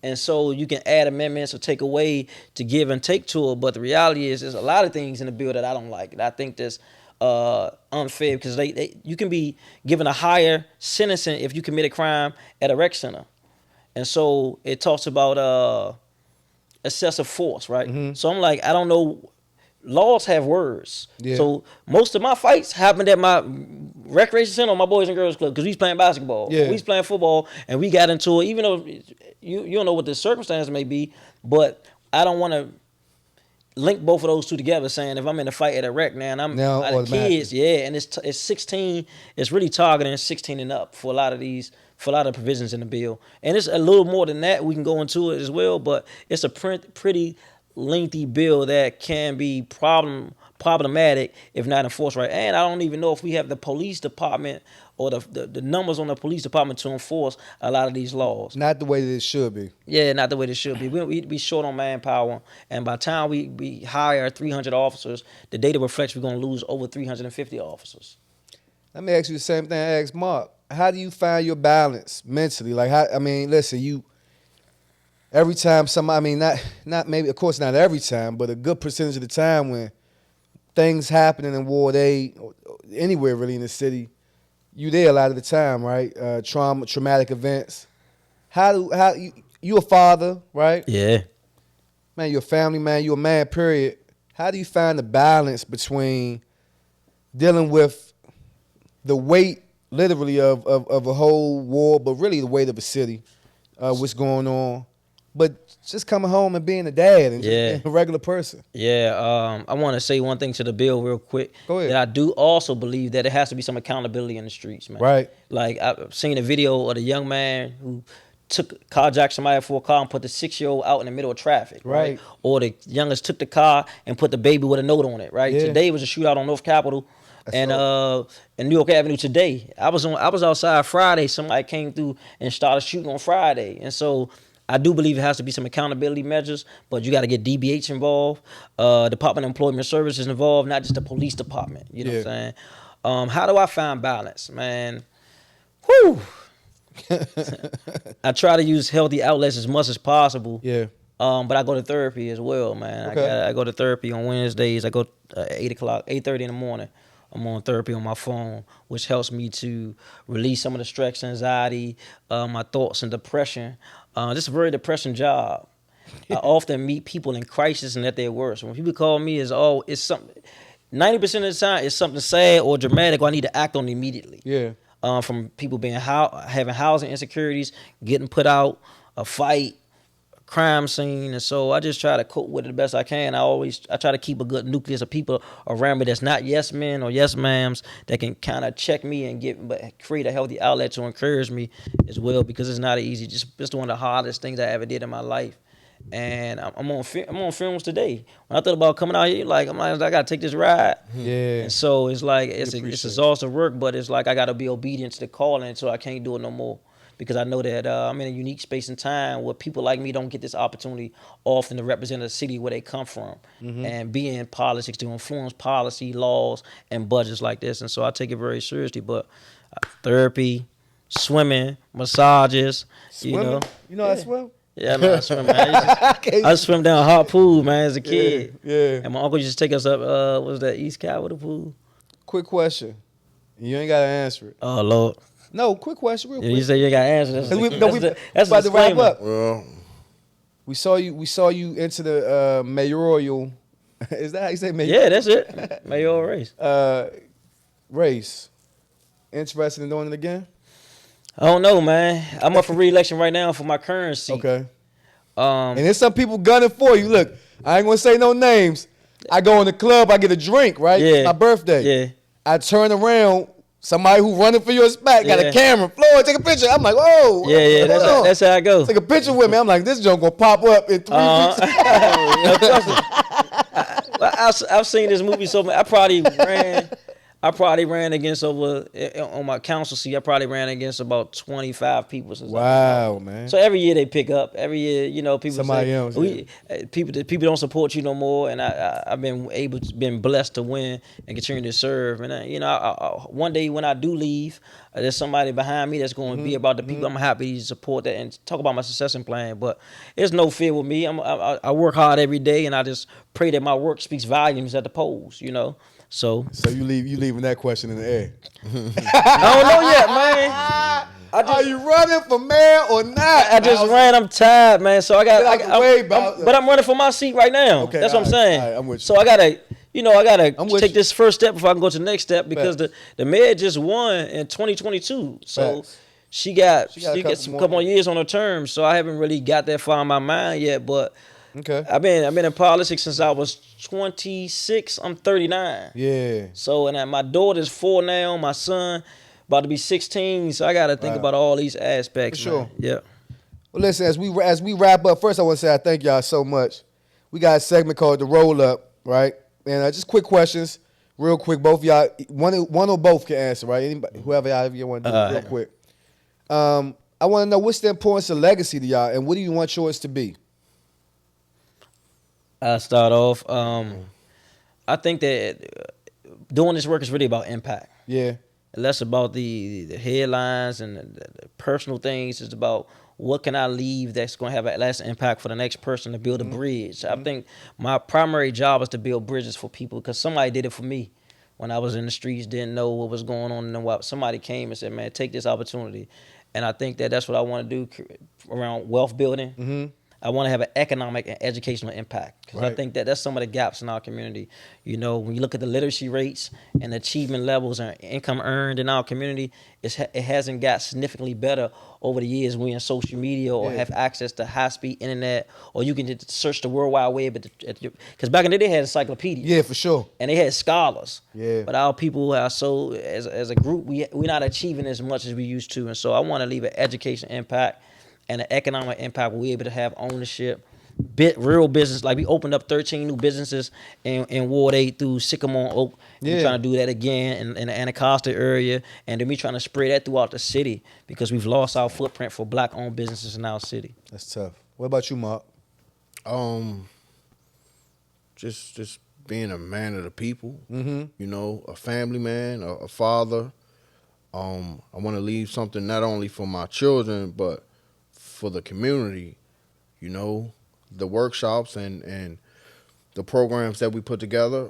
And so you can add amendments or take away to give and take to it. But the reality is there's a lot of things in the bill that I don't like. And I think that's unfair because you can be given a higher sentencing if you commit a crime at a rec center. And so it talks about excessive force, right? Mm-hmm. So I'm like, I don't know. Laws have words. Yeah. So most of my fights happened at my recreation center or my Boys and Girls Club because we was playing basketball. Yeah. We was playing football and we got into it, even though you don't know what the circumstance may be, but I don't want to link both of those two together saying if I'm in a fight at a rec now and I'm kids, and it's 16, it's really targeting 16 and up for a lot of provisions in the bill. And it's a little more than that. We can go into it as well, but it's a pretty lengthy bill that can be problematic if not enforced right. And I don't even know if we have the police department or the numbers on the police department to enforce a lot of these laws. Not the way that it should be. Yeah, not the way that it should be. We'd be short on manpower, and by the time we hire 300 officers, the data reflects we're going to lose over 350 officers. Let me ask you the same thing I asked Mark. How do you find your balance mentally? Listen, every time somebody, not maybe, of course not every time, but a good percentage of the time when things happening in Ward A, or anywhere really in the city, you there a lot of the time, right? Traumatic events. You a father, right? Yeah. Man, you're a family man, you're a man, period. How do you find the balance between dealing with the weight, literally, of a whole war, but really the weight of a city, what's going on, but just coming home and being a dad and just a regular person? Yeah, I want to say one thing to the bill real quick. Go ahead. That I do also believe that there has to be some accountability in the streets, man. Right. Like, I've seen a video of the young man who carjacked somebody for a car and put the 6-year-old out in the middle of traffic, right? Or the youngest took the car and put the baby with a note on it, right? Yeah. Today was a shootout on North Capitol and in New York Avenue today. I was outside Friday. Somebody came through and started shooting on Friday. And so I do believe it has to be some accountability measures, but you got to get DBH involved, Department of Employment Services involved, not just the police department. You know what I'm saying? How do I find balance, man? Whew. I try to use healthy outlets as much as possible. Yeah. But I go to therapy as well, man. Okay. I go to therapy on Wednesdays. I go 8:30 in the morning. I'm on therapy on my phone, which helps me to release some of the stress, anxiety, my thoughts, and depression. This is a very depressing job. I often meet people in crisis and at their worst. When people call me, it's something. 90% of the time, it's something sad or dramatic, or I need to act on it immediately. Yeah. From people having housing insecurities, getting put out, a fight, crime scene, and so I just try to cope with it the best I can. I try to keep a good nucleus of people around me that's not yes men or yes ma'ams that can kind of check me and create a healthy outlet to encourage me as well, because it's not easy. Just one of the hardest things I ever did in my life. And I'm on films today. When I thought about coming out here, I gotta take this ride. Yeah. And so it's like it's exhaustive work, but it's like I gotta be obedient to the calling, so I can't do it no more. Because I know that I'm in a unique space and time where people like me don't get this opportunity often to represent a city where they come from and be in politics to influence policy, laws, and budgets like this. And so I take it very seriously. But therapy, swimming, massages, Swimming? You know I swim? Yeah, man, I swim, man. I swim down a hot pool, man, as a kid. Yeah. And my uncle used to take us up, what was that, East Capitol pool? Quick question. You ain't gotta answer it. Oh, Lord. No, quick question, real Yeah, quick. you say you ain't got to answer. That's about to wrap disclaimer. up. Well, We saw you into the mayoral. Is that how you say mayoral? Yeah, that's it. Mayoral race. Race. Interested in doing it again? I don't know, man. I'm up for re-election right now for my current seat. Okay. And there's some people gunning for you. Look, I ain't gonna say no names. I go in the club, I get a drink, right? Yeah. My birthday. Yeah. I turn around, somebody who running for your spot got Yeah. a camera. Floyd, take a picture. I'm like, whoa. Yeah, what's on? that's how I go. Take a picture with me. I'm like, this joke gonna pop up in 3 weeks. I've seen this movie so much. I probably ran against on my council seat. I probably ran against about 25 people. Since Wow, man. So every year they pick up. Every year, people Somebody say, else, people don't support you no more. And I've been blessed to win and continue to serve. And one day when I do leave, there's somebody behind me that's going to be about the people. I'm happy to support that and talk about my succession plan. But there's no fear with me. I work hard every day, and I just pray that my work speaks volumes at the polls. So you leaving that question in the air. I don't know yet, man. Are you running for mayor or not? I just ran. I'm tired, man. So but I'm running for my seat right now. Okay, That's what I'm saying. all right, I'm with you. So I gotta with take you. this first step before I can go to the next step, because the mayor just won in 2022. So Facts. she got a some couple couple more more years on her term. So I haven't really got that far in my mind yet. But Okay. I've been in politics since I was 26. I'm 39. Yeah. So and my daughter's 4 now. My son about to be 16. So I got to think about all these aspects. For sure. Man. Yeah. Well, listen, as we wrap up, first I want to say I thank y'all so much. We got a segment called The Roll Up, right? And just quick questions, real quick. Both of y'all, one or both can answer, right? Anybody, whoever y'all want to do it real quick. I want to know, what's the importance of legacy to y'all, and what do you want yours to be? I'll start off. I think that doing this work is really about impact. Yeah. Less about the headlines and the personal things. It's about what can I leave that's going to have a lasting impact for the next person, to build a bridge. I think my primary job is to build bridges for people, because somebody did it for me when I was in the streets, didn't know what was going on. And then somebody came and said, man, take this opportunity. And I think that that's what I want to do around wealth building. I want to have an economic and educational impact, because I think that that's some of the gaps in our community. When you look at the literacy rates and achievement levels and income earned in our community, it hasn't got significantly better over the years. We're in social media or have access to high-speed internet, or you can just search the World Wide Web because back in the day they had encyclopedias. Yeah, for sure. And they had scholars. Yeah. But our people are so, as a group, we're not achieving as much as we used to. And so I want to leave an education impact and an economic impact where we're able to have ownership, real business. Like we opened up 13 new businesses in Ward 8 through Sycamore and Oak. We're trying to do that again in the Anacostia area. And then we're trying to spread that throughout the city, because we've lost our footprint for black-owned businesses in our city. That's tough. What about you, Mark? Just being a man of the people. A family man, a father. I want to leave something not only for my children but for the community. You know, the workshops and the programs that we put together,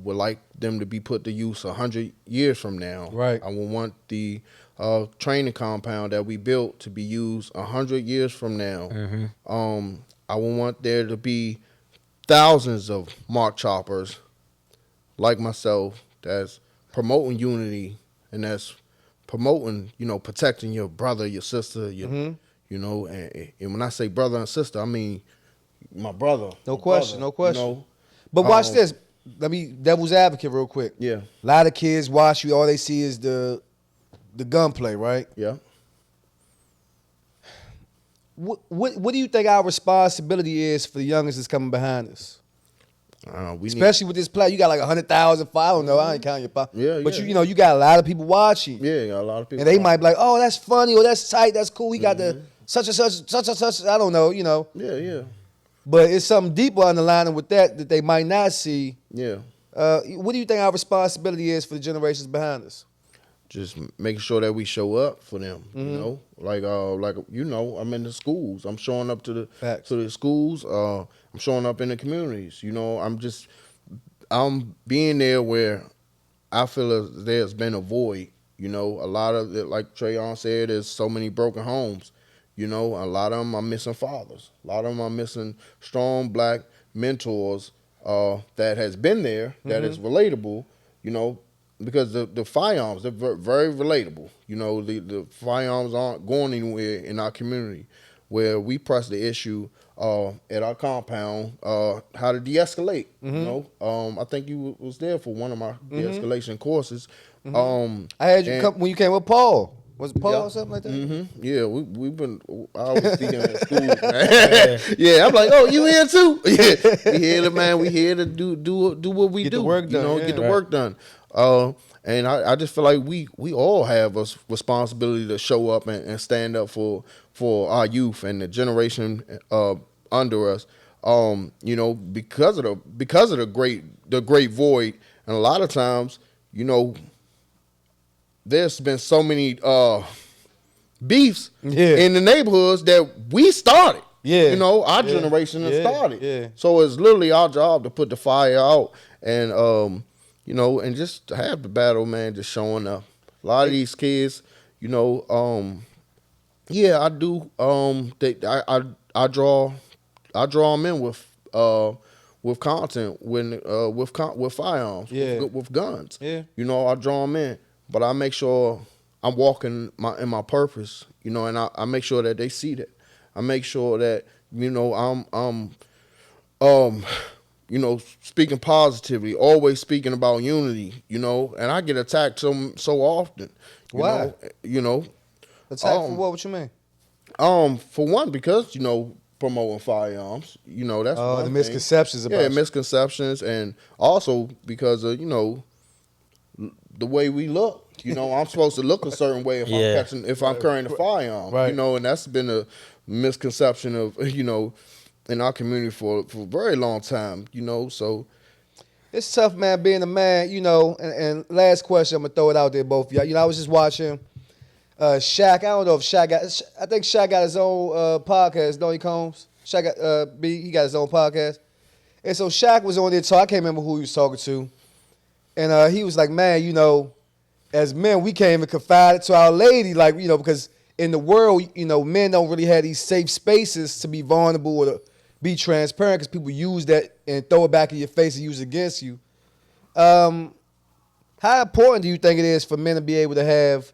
would like them to be put to use 100 years from now. Right. I would want the training compound that we built to be used 100 years from now. Mm-hmm. I would want there to be thousands of Mark Choppers like myself that's promoting unity and that's promoting, protecting your brother, your sister, and when I say brother and sister, I mean my brother. No question, brother, no question. But watch this. Let me devil's advocate real quick. Yeah. A lot of kids watch you. All they see is the gunplay, right? Yeah. What do you think our responsibility is for the youngest that's coming behind us? Especially with this play, you got like 100,000 followers. I don't know, I ain't counting your followers. Yeah, but you got a lot of people watching. Yeah, got a lot of people. And they might be like, oh, that's funny, or that's tight, that's cool. He got the such and such. I don't know, Yeah. But it's something deeper underlying with that they might not see. Yeah. What do you think our responsibility is for the generations behind us? Just making sure that we show up for them, like I'm in the schools. I'm showing up to the schools. I'm showing up in the communities. I'm being there where I feel as there's been a void. A lot of it, like Trayon said, there's so many broken homes. A lot of them are missing fathers. A lot of them are missing strong black mentors that has been there, that is relatable, because the firearms, they're very relatable. The firearms aren't going anywhere in our community where we press the issue at our compound, how to de-escalate. I think you was there for one of my de-escalation courses. I had you come when you came with Paul. Was it Paul or something like that? Mm-hmm. Yeah, we've been. I always see them at school, man. Yeah, I'm like, oh, you here too? Yeah, we here, man. We here to do what we do. Get the work done. Get the work done. And I just feel like we all have a responsibility to show up and stand up for our youth and the generation under us. Because of the great void, and a lot of times, there's been so many beefs in the neighborhoods that we started. Yeah. Our generation has started. Yeah. So it's literally our job to put the fire out and and just to have the battle, man, just showing up. A lot of these kids, I do. I draw them in with content with firearms, with guns. Yeah. I draw them in. But I make sure I'm walking in my purpose, and I make sure that they see that. I make sure that I'm speaking positively, always speaking about unity, and I get attacked so often. Why? Attacked for what? What you mean? For one, because promoting firearms, that's the misconceptions about you. Misconceptions, and also because of the way we look. I'm supposed to look a certain way if I'm carrying a firearm. Right. And that's been a misconception of in our community for a very long time. So it's tough, man, being a man. And last question, I'm gonna throw it out there, both of y'all. I was just watching Shaq. I don't know if Shaq got. I think Shaq got his own podcast. Don't he, Combs? Shaq got he got his own podcast. And so Shaq was on there. So I can't remember who he was talking to. And he was like, man, as men, we can't even confide to our lady, like, because in the world, men don't really have these safe spaces to be vulnerable or to be transparent because people use that and throw it back in your face and use it against you. How important do you think it is for men to be able to have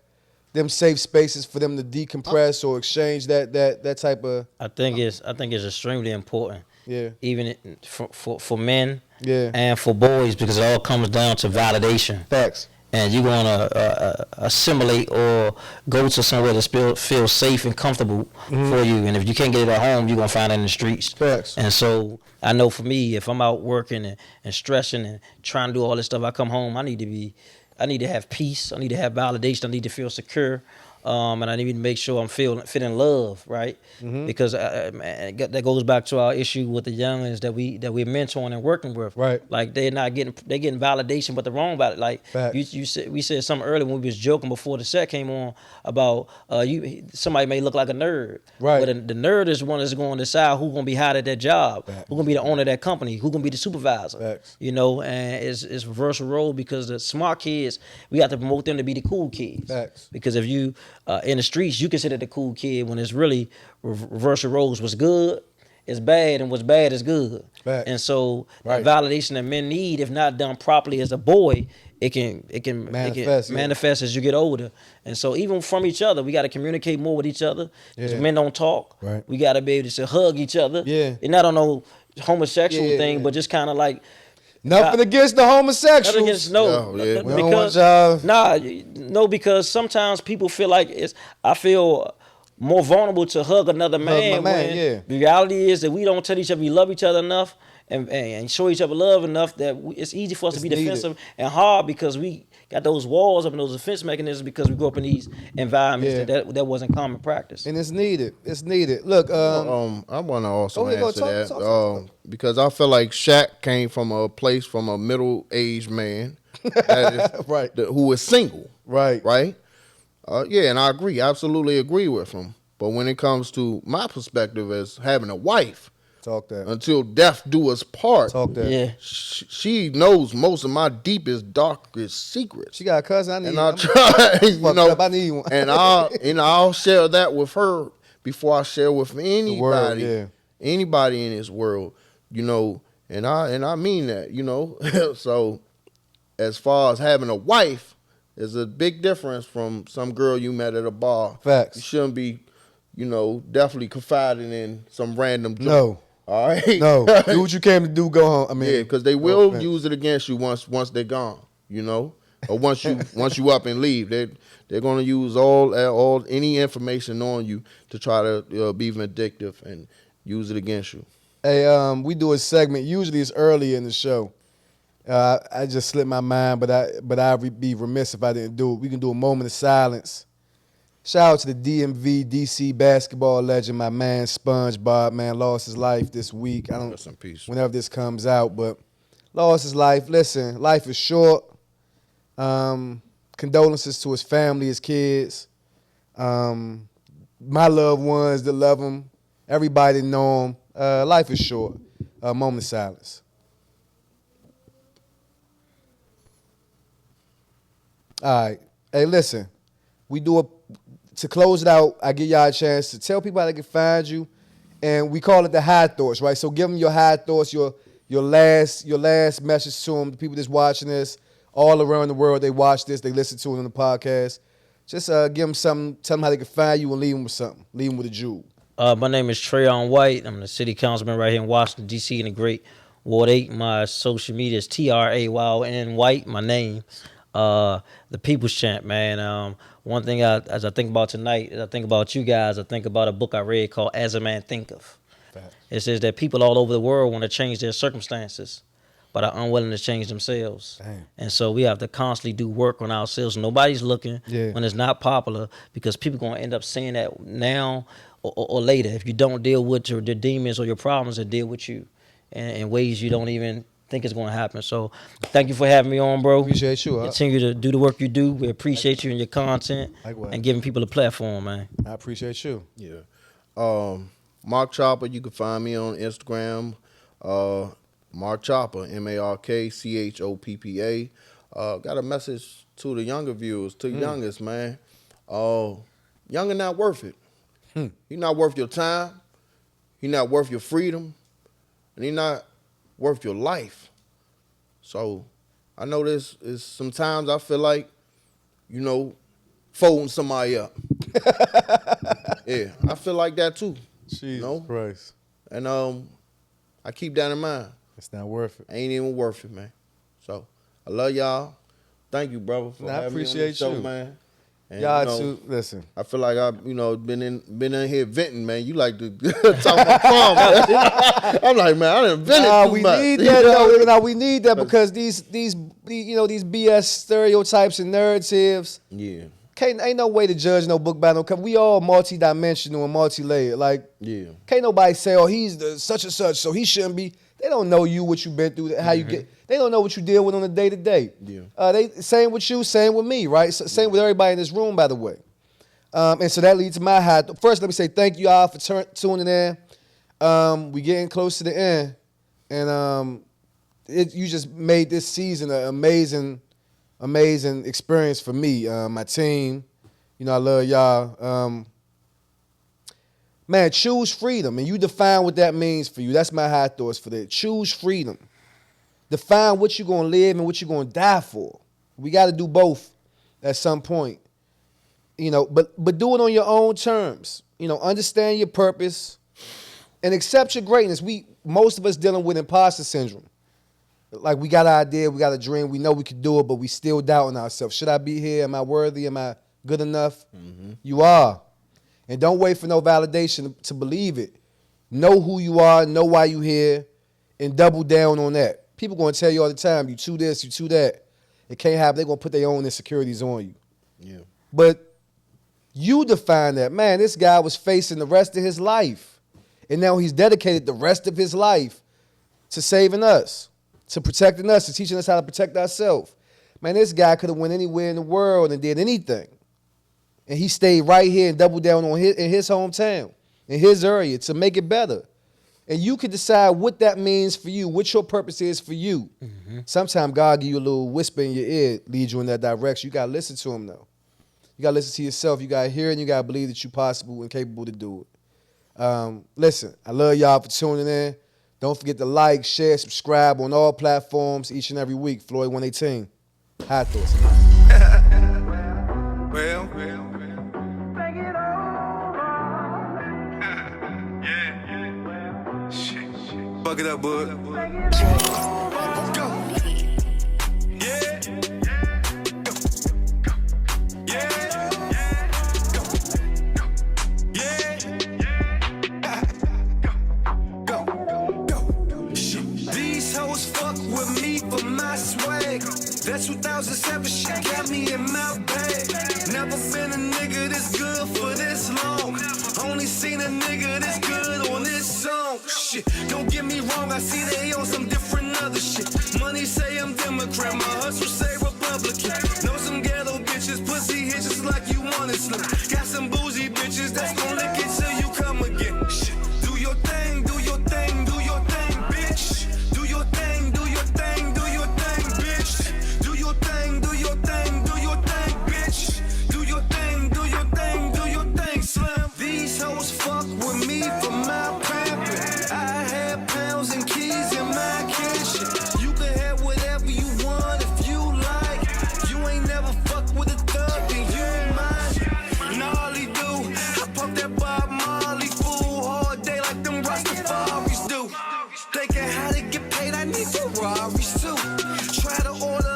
them safe spaces for them to decompress or exchange that type of? I think it's extremely important. Yeah. Even for men. Yeah. And for boys, because it all comes down to validation. Facts. And you're going to assimilate or go to somewhere that feels safe and comfortable for you. And if you can't get it at home, you're going to find it in the streets. Facts. And so I know for me, if I'm out working and stressing and trying to do all this stuff, I come home, I need to have peace. I need to have validation. I need to feel secure. and I need to make sure I'm feeling love, right? Because man, that goes back to our issue with the youngins that we're mentoring and working with. Right. Like they're getting validation, but the wrong validation. Like Facts. we said something earlier when we was joking before the set came on about somebody may look like a nerd, Right. But the nerd is one that's going to decide who's going to be hired at that job, Facts. who's going to be the owner of that company, who's going to be the supervisor. Facts. You know, and it's reversal role because the smart kids, we have to promote them to be the cool kids. Facts. Because if you in the streets, you consider the cool kid when it's really reversal roles. What's good is bad, and what's bad is good. Facts. And so Right. the validation that men need, if not done properly as a boy, it can manifest as you get older. And so even from each other, we got to communicate more with each other. Because Yeah. men don't talk. Right. We got to be able to hug each other. Yeah. And not on no homosexual Yeah, thing, yeah. but just kind of like. Nothing against the homosexuals. Nothing against no, Yeah, yeah. We don't want y'all- because sometimes people feel like I feel more vulnerable to hug another man. my man, when yeah. The reality is that we don't tell each other we love each other enough and show each other love enough that it's easy for us to be It's needed. defensive and hard because we got those walls up and those defense mechanisms because we grew up in these environments Yeah. that wasn't common practice. And it's needed. It's needed. Look, I want to also Go ahead, answer talk, that talk. because I feel like Shaq came from a middle-aged man that is, Right. who is single, right. right? Yeah, and I absolutely agree with him. But when it comes to my perspective as having a wife, Talk that. until death do us part, Talk that. Yeah. she knows most of my deepest, darkest secrets. She got a cousin. I need. And I I'm try, you fucked know, up. I need one. and I'll share that with her before I share with anybody, yeah. anybody in this world, you know. And I mean that, you know. So, as far as having a wife, there's a big difference from some girl you met at a bar. Facts. You shouldn't be, you know, definitely confiding in some random joke. No. All right. No. Do what you came to do. Go home. I mean. Yeah, because they will use it against you once they're gone, you know, or once you up and leave, they're gonna use all any information on you to try to be vindictive and use it against you. Hey, we do a segment. Usually it's early in the show. I just slipped my mind, but I'd be remiss if I didn't do it. We can do a moment of silence. Shout out to the DMV DC basketball legend, my man SpongeBob, man, lost his life this week. I don't Rest in peace. whenever this comes out, but lost his life. Listen, life is short. Condolences to his family, his kids, my loved ones that love him, everybody that know him. Life is short. Moment of silence. All right. Hey, listen. To close it out, I give y'all a chance to tell people how they can find you. And we call it the high thoughts, right? So give them your high thoughts, your last message to them, the people that's watching this, all around the world, they watch this, they listen to it on the podcast. Just give them something, tell them how they can find you and leave them with something. Leave them with a jewel. My name is Trayon White. I'm the city councilman right here in Washington, D.C. in the great Ward 8. My social media is TRAYN White, my name. The People's Champ, man. One thing as I think about tonight, as I think about you guys, I think about a book I read called As a Man Thinketh. It says that people all over the world want to change their circumstances, but are unwilling to change themselves. Damn. And so we have to constantly do work on ourselves. Nobody's looking when it's not popular because people going to end up saying that now or later. If you don't deal with your demons or your problems, that deal with you in ways you don't even think it's going to happen. So thank you for having me on, bro. Appreciate you. Continue to do the work you do. We appreciate you and your content. Likewise. And giving people a platform, man. I appreciate you. Yeah. Mark Choppa, you can find me on Instagram. Mark Choppa, MarkChoppa. Got a message to the younger viewers, to the youngest, man. Younger not worth it. He not worth your time. He not worth your freedom. And he not worth your life. So I know this is sometimes I feel like, you know, folding somebody up. Yeah, I feel like that too. Jesus Christ. And I keep that in mind. It's not worth it. Ain't even worth it, man. So I love y'all. Thank you, brother, for I having me on appreciate this show, you. man. And, Y'all you know, too. Listen. I feel like I've, been in here venting, man. You like to talk about fun, man. I'm like, man, I done vented too We much. need that though. Now we need that because these BS stereotypes and narratives, Yeah. Ain't no way to judge no book by no cover. We all multi-dimensional and multi-layered. Like, Yeah. can't nobody say, oh, he's the such and such, so he shouldn't be. They don't know you, what you've been through, how you get. They don't know what you deal with on a day-to-day. Yeah. They same with you, same with me, right? So, same with everybody in this room, by the way. And so that leads to my high. First, let me say thank you all for tuning in. We getting close to the end, and you just made this season an amazing experience for me, my team. You know, I love y'all. Man, choose freedom, and you define what that means for you. That's my high thoughts for that. Choose freedom. Define what you're gonna live and what you're gonna die for. We got to do both at some point. You know, but do it on your own terms. You know, understand your purpose and accept your greatness. Most of us dealing with imposter syndrome. Like, we got an idea, we got a dream, we know we could do it, but we still doubting ourselves. Should I be here? Am I worthy? Am I good enough? You are. And don't wait for no validation to believe it. Know who you are, know why you here, and double down on that. People going to tell you all the time, you too this, you too that. It can't happen. They're going to put their own insecurities on you. Yeah. But you define that. Man, this guy was facing the rest of his life. And now he's dedicated the rest of his life to saving us, to protecting us, to teaching us how to protect ourselves. Man, this guy could have went anywhere in the world and did anything. And he stayed right here and doubled down on in his hometown, in his area, to make it better. And you can decide what that means for you, what your purpose is for you. Sometimes God give you a little whisper in your ear, lead you in that direction. You got to listen to him, though. You got to listen to yourself. You got to hear it, and you got to believe that you're possible and capable to do it. Listen, I love y'all for tuning in. Don't forget to like, share, subscribe on all platforms each and every week. Floyd 118. High thoughts. Well, fuck it up, bud. Go. Yeah. These hoes fuck with me for my swag. That 2007 shit got me in my bag. Never been a nigga this good for this long. Only seen a nigga this good on this song. Shit, don't get me wrong, I see they on some different other shit. Money say I'm Democrat, my hustle say Republican. Know some ghetto bitches, pussy hit just like you want it slim. Got some bougie bitches that's gon' lick it till you come again. Shit, do your thing, do your thing, do your thing, bitch. Do your thing, do your thing, do your thing, bitch. Do your thing, do your thing, do your thing, bitch. Do your thing, do your thing, do your thing, slim. These hoes fuck with me for my pampering. I had pounds and keys in my kitchen. You can have whatever you want if you like. You ain't never fuck with a thug, then you mine. Gnarly do, I pump that Bob Marley fool all day like them Rastafaris do. Thinking how to get paid, I need Ferraris too. Try to order